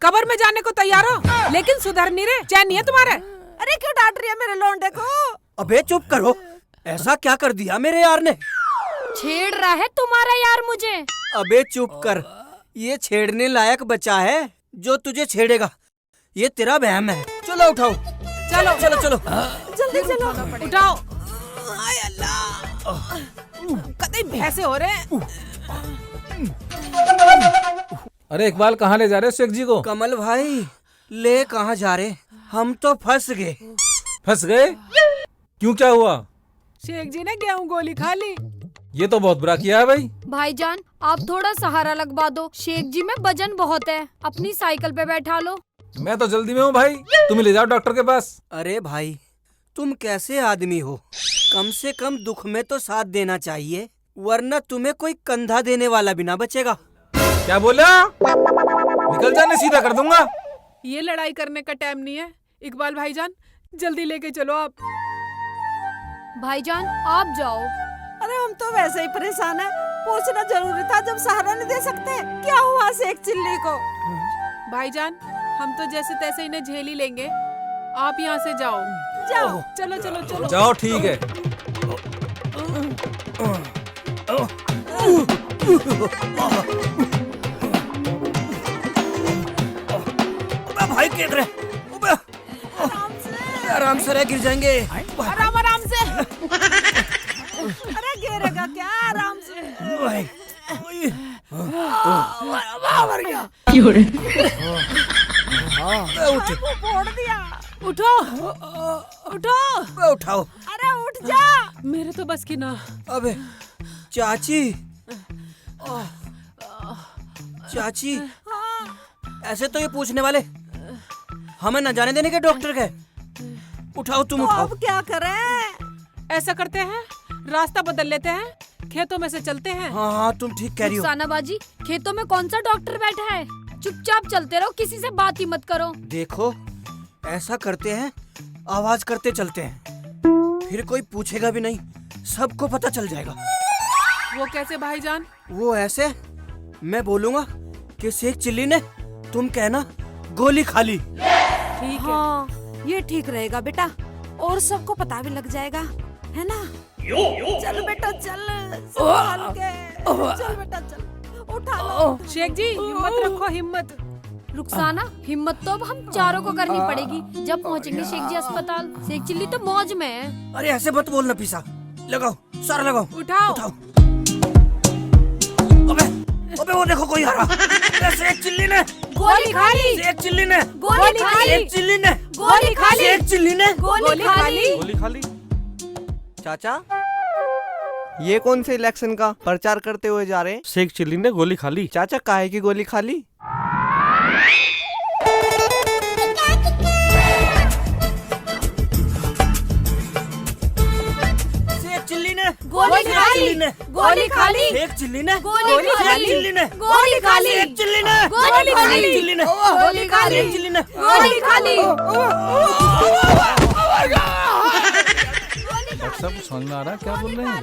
कब्र में जाने को तैयार हो, लेकिन सुधर नहीं रहे। चैन नहीं है तुम्हारे? अरे क्यों डांट रही है मेरे लौंडे को? अबे चुप करो, ऐसा क्या कर दिया मेरे यार ने? छेड़ रहा है तुम्हारा यार मुझे। अबे चुप कर, ये छेड़ने लायक बच्चा है जो तुझे छेड़ेगा। ये तेरा वहम है। चलो उठाओ, चलो चलो चलो जल्दी चलो। उठाओ। हाय अल्लाह, कतई भैंसे हो रहे हैं। अरे इकबाल कहाँ ले जा रहे हो शेख जी को? कमल भाई ले कहाँ जा रहे? हम तो फंस गए। फंस गए? क्यों, क्या हुआ? शेख जी ने गेहूं गोली खा ली। ये तो बहुत बुरा किया है भाई। भाईजान आप थोड़ा सहारा लगवा दो, शेख जी में वजन बहुत है, अपनी साइकिल पे बैठा लो। मैं तो जल्दी में हूँ भाई, तुम ले जाओ डॉक्टर के पास। अरे भाई तुम कैसे आदमी हो? कम से कम दुख में तो साथ देना चाहिए, वरना तुम्हें कोई कंधा देने वाला भी ना बचेगा। क्या बोला? निकल जाने, सीधा कर दूंगा। ये लड़ाई करने का टाइम नहीं है। इकबाल भाईजान जल्दी लेके चलो आप। भाईजान आप जाओ। अरे हम तो वैसे ही परेशान है, पूछना जरूरी था जब सहारा नहीं दे सकते। क्या हुआ शेख चिल्ली को? भाईजान हम तो जैसे तैसे इन्हें झेल ही लेंगे, आप यहाँ से जाओ। जाओ चलो चलो चलो। जाओ ठीक है। भाई गिर रहे, आराम से रह, गिर जाएंगे। आराम आराम से। अरे गिरेगा क्या? आराम से। मर गया। उठ, फोड़ दिया। उठो उठो। उठाओ। अरे उठ जा। मेरे तो बस की ना। अबे चाची, चाची ऐसे तो ये पूछने वाले हमें न जाने देने के डॉक्टर के। उठाओ तुम, तो उठाओ। अब क्या करें? ऐसा करते हैं, रास्ता बदल लेते हैं, खेतों में से चलते हैं। हाँ हाँ तुम ठीक कह रही हो। रुखसाना बाजी, खेतों में कौन सा डॉक्टर बैठा है? चुपचाप चलते रहो, किसी से बात ही मत करो। देखो ऐसा करते हैं, आवाज करते चलते हैं, फिर कोई पूछेगा भी नहीं, सबको पता चल जाएगा। वो कैसे भाईजान? वो ऐसे, मैं बोलूंगा कि शेख चिल्ली ने, तुम कहना गोली खा ली। ठीक है। हाँ ये ठीक रहेगा बेटा, और सबको पता भी लग जाएगा, है ना? चल बेटा चल, संभाल के। चल बेटा चल, उठा लो। शेख जी हिम्मत रखो, हिम्मत। रुखसाना हिम्मत तो अब हम चारों को करनी पड़ेगी। जब पहुंचेंगे शेख जी अस्पताल, शेख चिल्ली तो मौज में है। अरे ऐसे मत बोलना पीसा, लगाओ सारा लगाओ। उठाओ उठाओ। अबे वो देखो कोई आ रहा। शेख चिल्ली ने गोली खा ली। शेख चिल्ली ने गोली खा ली। शेख चिल्ली ने गोली खा ली। शेख चिल्ली ने गोली खा ली। गोली खा ली। चाचा ये कौन से इलेक्शन का प्रचार करते हुए जा रहे हैं? शेख चिल्ली ने गोली खा ली। चाचा काहे की गोली खा ली? शेख चिल्ली ने गोली खा ली, गोली खा ली, शेख चिल्ली ने गोली खा ली, चिल्ली ने गोली खा ली, शेख चिल्ली ने गोली खा ली, चिल्ली ने गोली खा ली, शेख चिल्ली ने गोली खा ली। डॉक्टर साहब समझ में आ रहा है क्या बोल रहे हैं?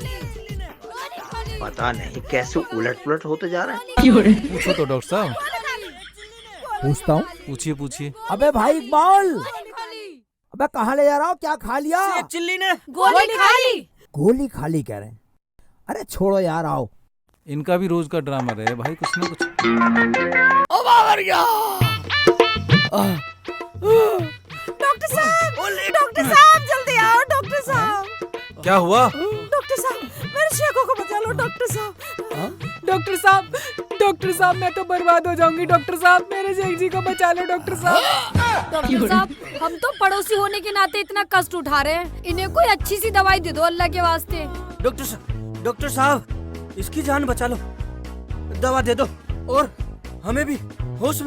पता नहीं कैसे उलट पुलट होते जा रहा है। पूछो तो डॉक्टर साहब। पूछता हूँ। पूछिए पूछिए। अबे भाई इकबाल, अबे कहाँ ले जा रहा हो? क्या खा लिया? शेख चिल्ली ने गोली खा ली। गोली खाली कह रहे हैं? अरे छोड़ो यार, आओ। इनका भी रोज का ड्रामा रहे भाई, कुछ ना कुछ। ओ बाबर गया। डॉक्टर साहब जल्दी आओ। डॉक्टर साहब, क्या हुआ? डॉक्टर साहब मेरे शेखों को बचा लो। डॉक्टर साहब, डॉक्टर साहब मैं तो बर्बाद हो जाऊंगी। डॉक्टर साहब मेरे शेख जी को बचा लो। डॉक्टर साहब। डॉक्टर साहब, हम तो पड़ोसी होने के नाते इतना कष्ट उठा रहे हैं, इन्हें कोई अच्छी सी दवाई दे दो अल्लाह के वास्ते। डॉक्टर साहब इसकी जान बचा लो, दवा दे दो और हमें भी होश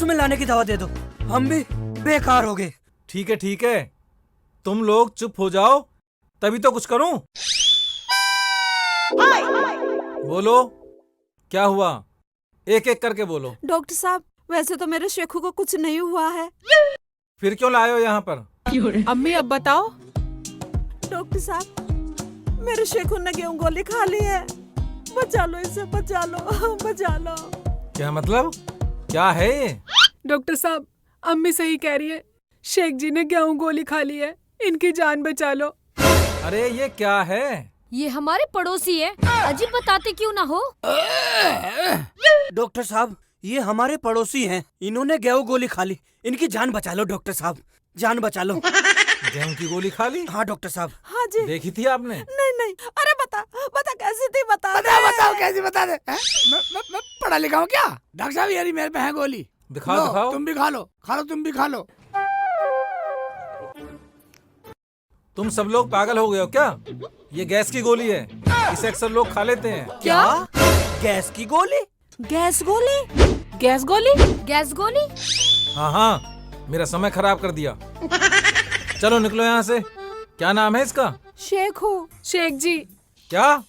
में लाने की दवा दे दो, हम भी बेकार हो गए। ठीक है, तुम लोग चुप हो जाओ तभी तो कुछ करूं। बोलो क्या हुआ, एक एक करके बोलो। डॉक्टर साहब वैसे तो मेरे शेखों को कुछ नहीं हुआ है। फिर क्यों लाए हो यहाँ पर? अम्मी अब बताओ। डॉक्टर साहब मेरे शेखों ने गेहूं गोली खा ली है, बचा लो इसे, बचा लो, बचा लो। क्या मतलब, क्या है ये? डॉक्टर साहब अम्मी सही कह रही है, शेख जी ने गेहूं गोली खा ली है, इनकी जान बचा लो। अरे ये क्या है? ये हमारे पड़ोसी है, अजीब बताते क्यों ना हो। डॉक्टर साहब ये हमारे पड़ोसी हैं, इन्होंने गेहूं गोली खा ली, इनकी जान बचा लो डॉक्टर साहब, जान बचा लो। गेहूं की गोली खा ली? हाँ डॉक्टर साहब। हाँ जी। देखी थी आपने? नहीं, अरे बता कैसी थी, बताओ कैसी बता दे। मैं पढ़ा लिखा हूँ क्या? डॉक्टर साहब यारी मेरे पे है गोली। दिखाओ। तुम भी खा लो, तुम भी खा लो। तुम सब लोग पागल हो गए हो क्या? ये गैस की गोली है, इसे अक्सर लोग खा लेते हैं। क्या? गैस की गोली? गैस गोली? गैस गोली? गैस गोली? हाँ, मेरा समय खराब कर दिया। चलो निकलो यहाँ से। क्या नाम है इसका? शेख हो। शेख जी। क्या?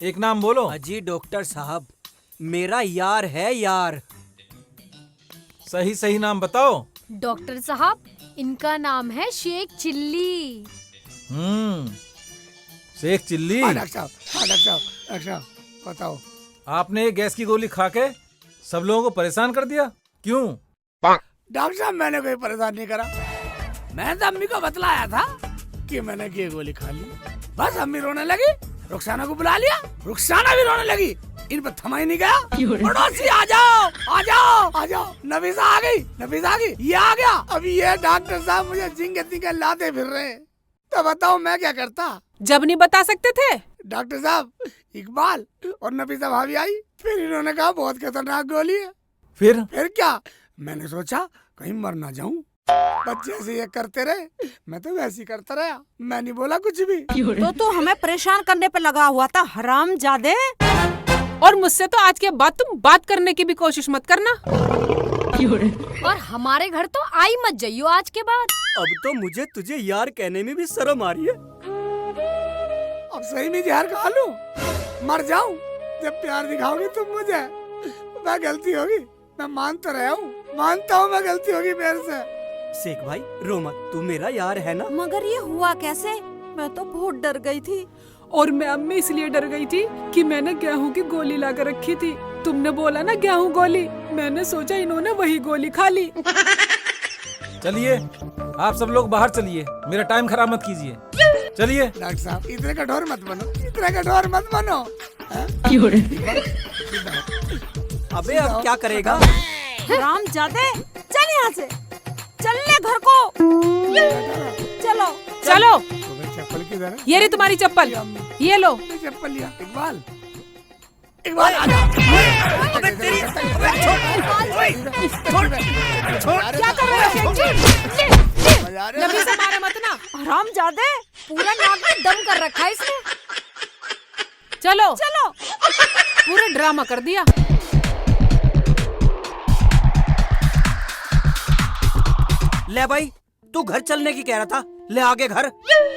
एक नाम बोलो। अजी डॉक्टर साहब, मेरा यार है यार। सही नाम बताओ। डॉक्टर साहब, इनका नाम है शेख चिल्ली। शेख चिल्ली। डॉक्टर साहब बताओ। आपने गैस की गोली खा के सब लोगों को परेशान कर दिया, क्यों? डॉक्टर साहब मैंने कोई परेशान नहीं करा, मैंने तो अम्मी को बतलाया था कि मैंने ये गोली खा ली, बस अम्मी रोने लगी, रुखसाना को बुला लिया, रुखसाना भी रोने लगी, इन पर थमा ही नहीं गया। पड़ोसी आ जाओ, नफीसा आ गई, ये आ गया। अभी ये डॉक्टर साहब मुझे जिंगे लाते फिर रहे, तो बताओ मैं क्या करता? जब नहीं बता सकते थे? डॉक्टर साहब इकबाल और नफीसा भाभी आई, फिर इन्होंने कहा बहुत खतरनाक गोली है। फिर क्या? मैंने सोचा कहीं मर ना जाऊं, बच्चे ऐसे ये करते रहे, मैं तो वैसे ही करता रहा, मैं नहीं बोला कुछ भी। तो तू हमें परेशान करने पे लगा हुआ था, हरामजादे। और मुझसे तो आज के बाद तुम बात करने की भी कोशिश मत करना। और हमारे घर तो आई मत जाइयो आज के बाद। अब तो मुझे तुझे यार कहने में भी शर्म आ रही है। अब सही में जहर खा लूं, मर जाऊं, जब प्यार दिखाओगे तुम मुझे। मैं गलती होगी, मैं मान तो रहा हूँ, मानता हूँ मैं गलती होगी मेरे से। शेख भाई रो मत, तू मेरा यार है ना। मगर ये हुआ कैसे? मैं तो बहुत डर गई थी। और मैं अम्मी इसलिए डर गई थी कि मैंने गेहूं की गोली ला कर रखी थी। तुमने बोला ना गेहूं गोली, मैंने सोचा इन्होंने वही गोली खा ली। चलिए आप सब लोग बाहर चलिए, मेरा टाइम खराब मत कीजिए, चलिए। डॉक्टर साहब इतने कठोर मत बनो, अबे अब क्या करेगा? हरामजादे, चल यहाँ से, चल ले घर को। चलो। चप्पल किधर है? ये रही तुम्हारी चप्पल, ये लो। चप्पल लिया। इकबाल आ जा। अबे तेरी, क्या कर रहे हो शेख जी? नफीसा मारे मत ना। हरामजादे, पूरा नाक में दम कर रखा है इसने। चलो चलो। पूरा ड्रामा कर दिया। ले भाई, तू घर चलने की कह रहा था, ले आगे घर।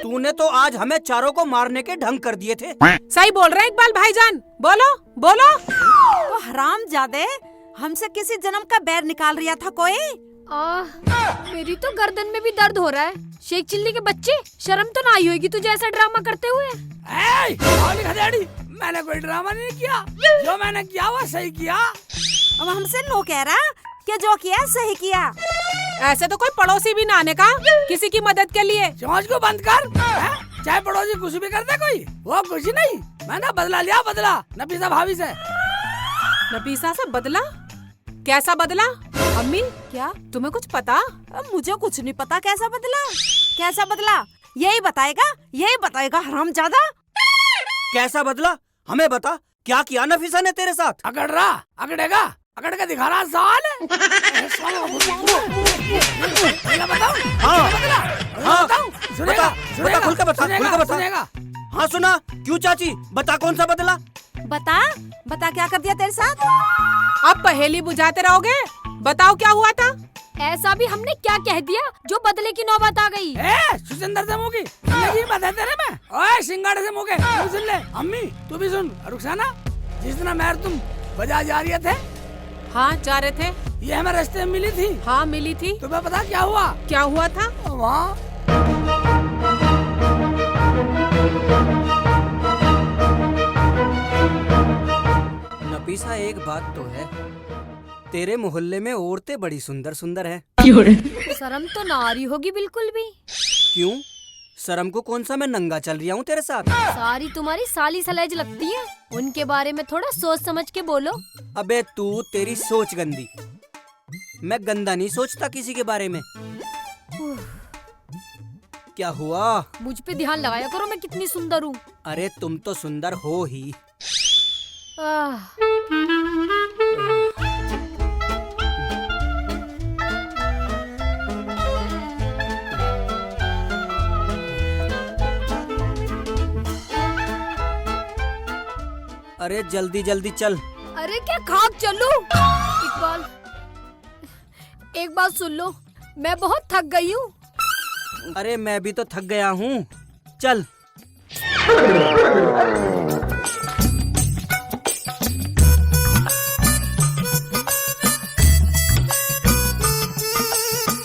तूने तो आज हमें चारों को मारने के ढंग कर दिए थे। सही बोल रहे हैं इकबाल भाईजान, बोलो बोलो। तो हरामजादे, हमसे किसी जन्म का बैर निकाल रिया था कोई? मेरी तो गर्दन में भी दर्द हो रहा है। शेख चिल्ली के बच्चे, शर्म तो ना आई होगी तुझे ऐसा ड्रामा करते हुए। मैंने कोई ड्रामा नहीं किया, जो मैंने किया वो सही किया। अब हमसे नो कह रहा कि जो किया सही किया। ऐसे तो कोई पड़ोसी भी ना आने का किसी की मदद के लिए। समझ को बंद कर, चाहे पड़ोसी कुछ भी करते कोई, वो कुछ नहीं। मैंने बदला लिया, बदला नफीसा भाभी से। नफीसा से बदला? कैसा बदला? अम्मी क्या तुम्हें कुछ पता? अब मुझे कुछ नहीं पता। कैसा बदला? कैसा बदला यही बताएगा हरामजादा। कैसा बदला हमें बता, क्या किया नफीसा ने तेरे साथ? अकड़ रहा, अकड़ेगा, अकड़ के दिखा रहा साल। बताओ। हाँ हाँ सुनेगा, बता, खुल के बता, खुल के बता। सुनेगा। हाँ सुना, क्यों चाची, बता कौन सा बदला? बता क्या कर दिया तेरे साथ? अब पहेली बुझाते रहोगे, बताओ क्या हुआ था? ऐसा भी हमने क्या कह दिया जो बदले की नौबत आ गई? सुचिंदर से मुँह की जिंदगी बता तेरे में। ओए सिंगाड़े से मुँह के, तू सुन ले। अम्मी तू भी सुन। रुखसाना, जिस दिन मेहर तुम बाजार जा रही थे। हाँ जा रहे थे। ये हमें रास्ते में मिली थी। हाँ मिली थी। तुम्हें पता क्या हुआ? क्या हुआ था? वहाँ नफीसा, एक बात तो है, तेरे मोहल्ले में औरतें बड़ी सुंदर सुंदर है। शर्म तो ना आ रही होगी बिल्कुल भी। क्यों? शर्म को कौन सा मैं नंगा चल रहा हूँ तेरे साथ? सारी तुम्हारी साली सलेज लगती है। उनके बारे में थोड़ा सोच समझ के बोलो। अबे तू, तेरी सोच गंदी। मैं गंदा नहीं सोचता किसी के बारे में। क्या हुआ? मुझ पे ध्यान लगाया करो, मैं कितनी सुंदर हूँ। अरे तुम तो सुंदर हो ही। अरे जल्दी जल्दी चल। अरे क्या खाक चलूं? इकबाल, एक बात सुन लो, मैं बहुत थक गई हूँ। अरे मैं भी तो थक गया हूँ, चल।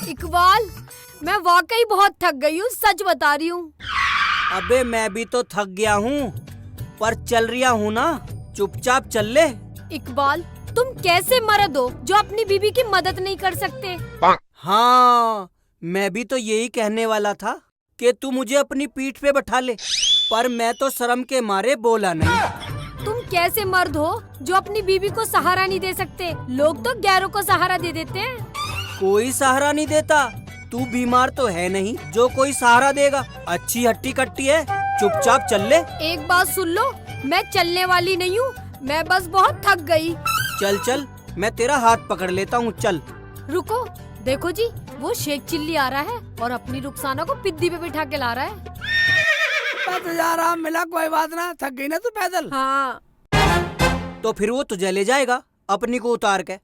इकबाल, मैं वाकई बहुत थक गई हूँ, सच बता रही हूँ। अबे मैं भी तो थक गया हूँ, पर चल रिया हूँ ना, चुपचाप चल ले। इकबाल, तुम कैसे मर्द हो जो अपनी बीवी की मदद नहीं कर सकते? हाँ, मैं भी तो यही कहने वाला था कि तू मुझे अपनी पीठ पे बैठा ले, पर मैं तो शर्म के मारे बोला नहीं। तुम कैसे मर्द हो जो अपनी बीवी को सहारा नहीं दे सकते? लोग तो गैरों को सहारा दे देते हैं। कोई सहारा नहीं देता। तू बीमार तो है नहीं जो कोई सहारा देगा। अच्छी हट्टी कट्टी है, चुपचाप चल ले। एक बात सुन लो, मैं चलने वाली नहीं हूँ, मैं बस बहुत थक गई। चल चल, मैं तेरा हाथ पकड़ लेता हूँ, चल। रुको, देखो जी, वो शेख चिल्ली आ रहा है और अपनी रुखसाना को पिद्दी पे बिठा के ला रहा है। मैं तो जा रहा, मिला कोई बात ना, थक गई ना तू पैदल। हाँ तो फिर वो तुझे ले जाएगा अपनी को उतार के।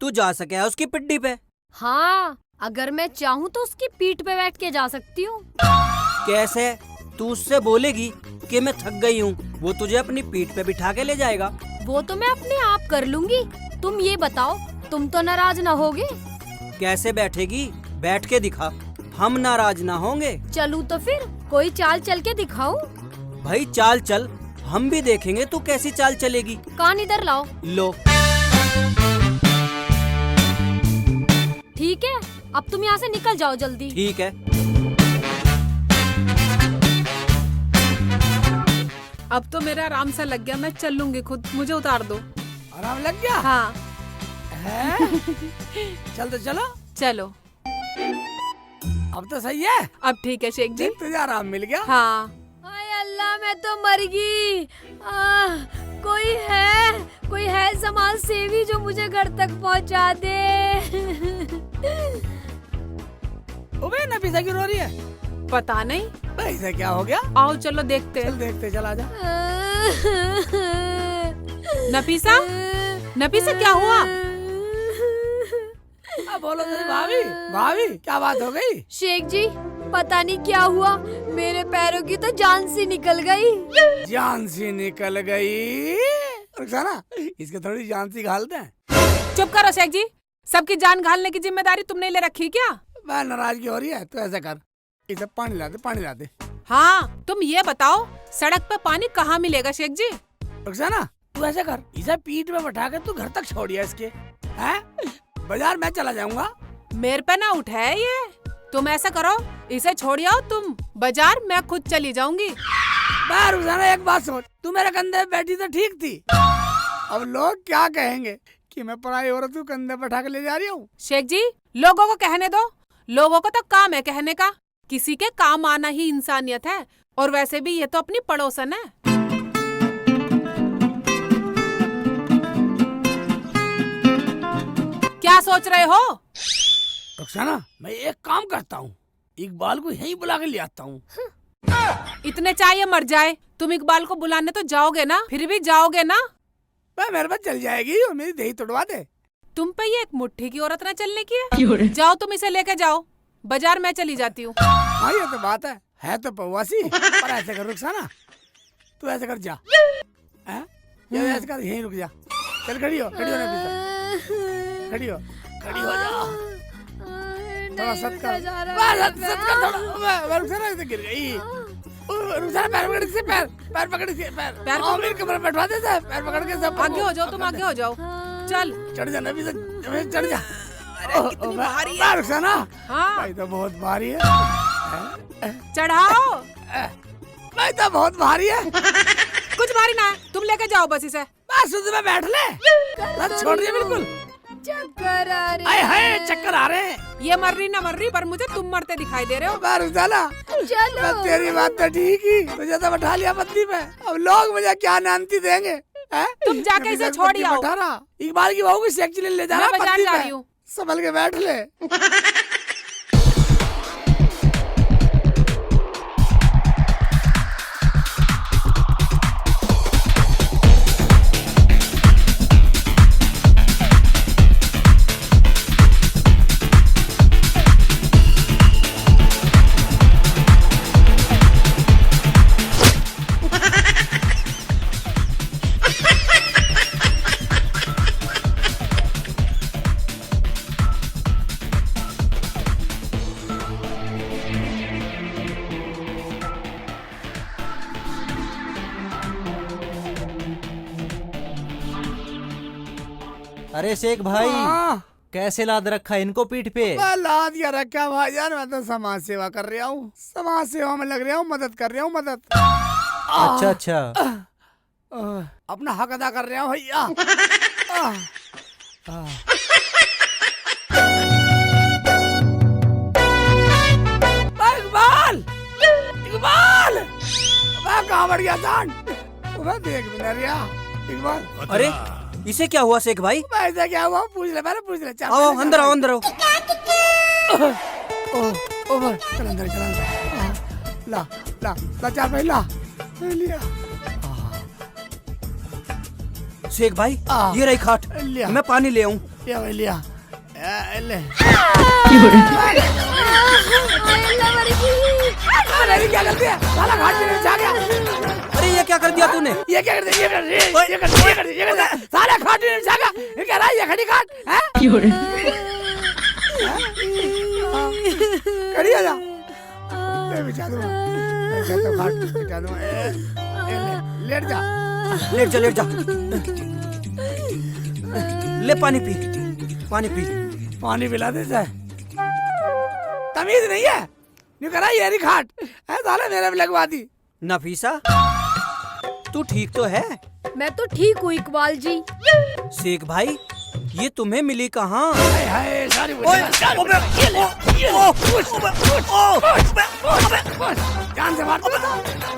तू जा सके है उसकी पिड्डी पे? हाँ, अगर मैं चाहूँ तो उसकी पीठ पे बैठ के जा सकती हूँ। कैसे? तू उससे बोलेगी कि मैं थक गई हूँ, वो तुझे अपनी पीठ पे बिठा के ले जाएगा। वो तो मैं अपने आप कर लूँगी। तुम ये बताओ, तुम तो नाराज न होगे? कैसे बैठेगी? बैठ के दिखा, हम नाराज ना होंगे। चलूँ तो फिर कोई चाल चल के दिखाऊं? भाई चाल चल, हम भी देखेंगे तू कैसी चाल चलेगी। कान इधर लाओ। लो। ठीक है, अब तुम यहाँ से निकल जाओ जल्दी। ठीक है। अब तो मेरा आराम सा लग गया, मैं चल लूंगी खुद, मुझे उतार दो। आराम लग गया? हाँ। है? चल तो चलो। चलो। अब तो सही है। अब ठीक है शेख जी, तुझे आराम मिल गया। हाँ। हाय अल्लाह, मैं तो मर गई। कोई है समाज सेवी जो मुझे घर तक पहुंचा दे। ओबे नफीसा क्यों रो रही है? पता नहीं भाई से क्या हो गया? आओ चलो देखते। चल देखते, चल आजा। नफीसा, नफीसा क्या हुआ? अब बोलो जरा भाभी, भाभी क्या बात हो गई? शेख जी पता नहीं क्या हुआ, मेरे पैरों की तो जान सी निकल गई। जान सी निकल गई? रुखसाना, इसके थोड़ी जान सी घालते हैं। चुप करो शेख जी, सबकी जान घालने की जिम्मेदारी तुमने ले रखी क्या? मैं नाराजगी हो रही है तो ऐसा कर, इसे पानी ला दे, पानी ला दे। हाँ, तुम ये बताओ सड़क पे पानी कहाँ मिलेगा शेख जी? रुखसाना तू ऐसा कर, इसे पीठ में बैठा के तू घर तक छोड़िया इसके, हैं? बाजार मैं चला जाऊंगा। मेरे पे ना उठे ये, तुम ऐसा करो इसे छोड़ आओ तुम बाजार, मैं खुद चली जाऊंगी। रुखसाना एक बात सोच, तू मेरे कंधे पे बैठी तो ठीक थी, अब लोग क्या कहेंगे कि मैं पराई औरत को कंधे बैठा के ले जा रही हूँ। शेख जी लोगों को कहने दो, लोगों को तो काम है कहने का, किसी के काम आना ही इंसानियत है। और वैसे भी ये तो अपनी पड़ोसन है। क्या सोच रहे हो? रुखसाना मैं एक काम करता हूँ, इकबाल को यहीं बुला के ले आता हूँ। इतने चाहिए मर जाए, तुम इकबाल को बुलाने तो जाओगे ना, फिर भी जाओगे ना? मैं मेरे पास चल जाएगी और मेरी दही तोड़वा दे। तुम पे ये एक मुट्ठी की औरत ना चलने की है। जाओ तुम इसे लेके जाओ बाजार, मैं चली जाती हूँ। हाँ ये तो बात है तो पवासी, पर ऐसे कर रुखसाना, तू ऐसे कर जा, ये ऐसे कर, यहीं रुक जा, चल खड़ी हो, खड़ी होने पीछे, खड़ी हो जा, थोड़ा सत कर, सत कर थोड़ा, रुखसाना ऐसे गिर गई, रुखसाना पैर पकड़ से, पैर पकड़ से, पैर मेरे कमरे में बैठवा दे, पैर पकड़ के सब आगे हो जाओ, तुम आगे हो जाओ, चल चढ़ जा नबी, चढ़ जा। कितनी भारी है रुखसाना? हाँ भाई तो बहुत भारी है, चढ़ाओ। भाई तो बहुत भारी है। कुछ भारी ना है, तुम लेके जाओ बस इसे। बस उसमें बैठ ले, बस छोड़ दिया बिल्कुल। चक्कर आ रहे हैं, चक्कर आ रहे हैं। ये मर रही ना मर रही, पर मुझे तुम मरते दिखाई दे रहे हो। रुखसाना चलो, तेरी बात तो ठीक ही, तुझे तो बैठा लिया बत्ती पे, अब लोग मुझे क्या नानती देंगे? तुम जाके इसे छोड़ आओ। इकबाल की बहू को सेक्सी ले जा रहा, मैं बाजार जा रही हूँ। संभल के बैठ ले। अरे शेख भाई, कैसे लाद रखा इनको पीठ पे? लाद क्या रखा भाईजान, मैं तो समाज सेवा कर रहा हूँ, समाज सेवा में लग रहा हूँ, मदद कर रहा हूँ, मदद। अच्छा अच्छा, अपना हक अदा कर रहा हूँ भैया। इकबाल, इकबाल, मैं कहाँ बढ़ गया था? देख भी नहीं रहा इकबाल। अरे इसे क्या हुआ शेख भाई? ऐसा क्या हुआ? पूछ ले, मैंने पूछ ले। आओ अंदर आओ, अंदर आओ। चल अंदर, चल अंदर। ला ला ला, चार भाई ला, लिया। शेख भाई ये रही खाट, मैं पानी ले आऊं। लिया भाई, लिया ले। अरे क्या करती है? साला घाट पे जा गया। अरे ये क्या कर दिया तूने? ये क्या कर दिया? ये कर दिया, साला घाट पे जा गया। ये कह रहा है ये खड़ी घाट है? खड़ी आ जा, बिछा दूंगा, तो घाट बिछा दूंगा। लेट जा, लेट जा, लेट जा। ले पानी पी, पानी पी। पानी पिला दे जाए, तमीज नहीं है। न्यू करा ये रही खाट है, साले मेरे भी लगवा दी। नफीसा तू ठीक तो है? मैं तो ठीक हूँ इकबाल जी। शेख भाई ये तुम्हें मिली कहाँ? जान से मार।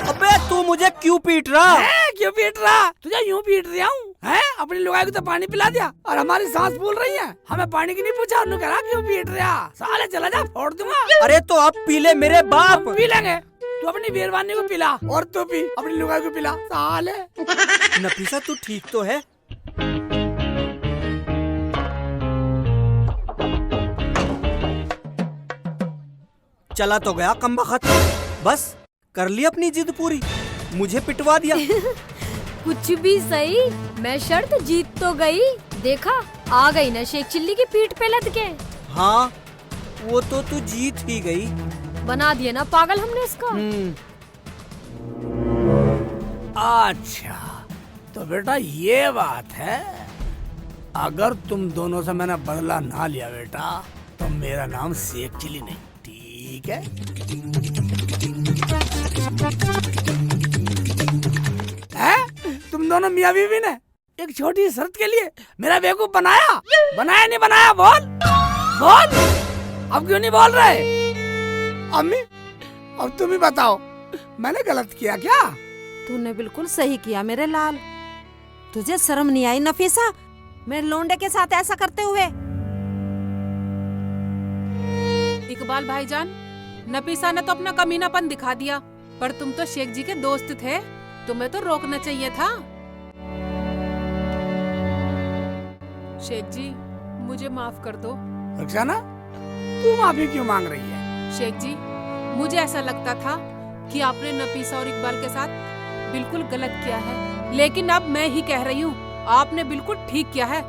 अबे तू मुझे क्यों पीट रहा? क्यों पीट रहा? तुझे यूं पीट रहा हूँ है? अपनी लुगाई को तो पानी पिला दिया और हमारी सांस फूल रही है, हमें पानी की नहीं पूछा। कह रहा क्यों पीट रहा? साले चला जा, फोड़ दूंगा। अरे तो आप पी ले मेरे बाप। पी लेंगे, तू अपनी बेरवानी को पिला और तू भी अपनी लुगाई को पिला साले। नफीसा तू ठीक तो है? चला तो गया कमबख्त, बस कर ली अपनी जिद पूरी, मुझे पिटवा दिया। कुछ भी सही, मैं शर्त जीत तो गई। देखा आ गई ना शेख चिल्ली की पीठ पे लद के। हाँ वो तो तू जीत ही गई। बना दिया ना पागल हमने इसका। अच्छा तो बेटा ये बात है, अगर तुम दोनों से मैंने बदला ना लिया बेटा तो मेरा नाम शेख चिल्ली नहीं, ठीक है? तुम दोनों मियां बीवी ने एक छोटी शर्त के लिए मेरा बेवकूफ बनाया नहीं बनाया? बोल बोल, अब क्यों नहीं बोल रहे? अम्मी अब तुम ही बताओ, मैंने गलत किया क्या? तूने बिल्कुल सही किया मेरे लाल। तुझे शर्म नहीं आई नफीसा मेरे लोंडे के साथ ऐसा करते हुए? इकबाल भाईजान, नफीसा ने तो अपना कमीनापन दिखा दिया, पर तुम तो शेख जी के दोस्त थे, तुम्हें तो रोकना चाहिए था। शेख जी मुझे माफ कर दो। रक्षाना तू माफी क्यों मांग रही है? शेख जी मुझे ऐसा लगता था कि आपने नफीसा और इकबाल के साथ बिल्कुल गलत किया है, लेकिन अब मैं ही कह रही हूँ आपने बिल्कुल ठीक किया है।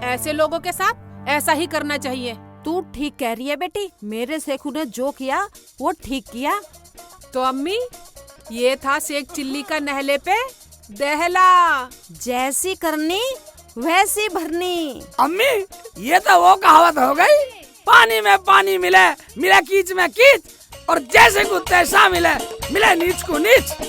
ऐसे लोगों के साथ ऐसा ही करना चाहिए। तू ठीक कह रही है बेटी, मेरे शेखू ने जो किया वो ठीक किया। तो अम्मी ये था शेख चिल्ली का नहले पे दहला। जैसी करनी वैसी भरनी। अम्मी ये तो वो कहावत हो गई, पानी में पानी मिले, मिले कीच में कीच, और जैसे को तैसा मिले, मिले नीच को नीच।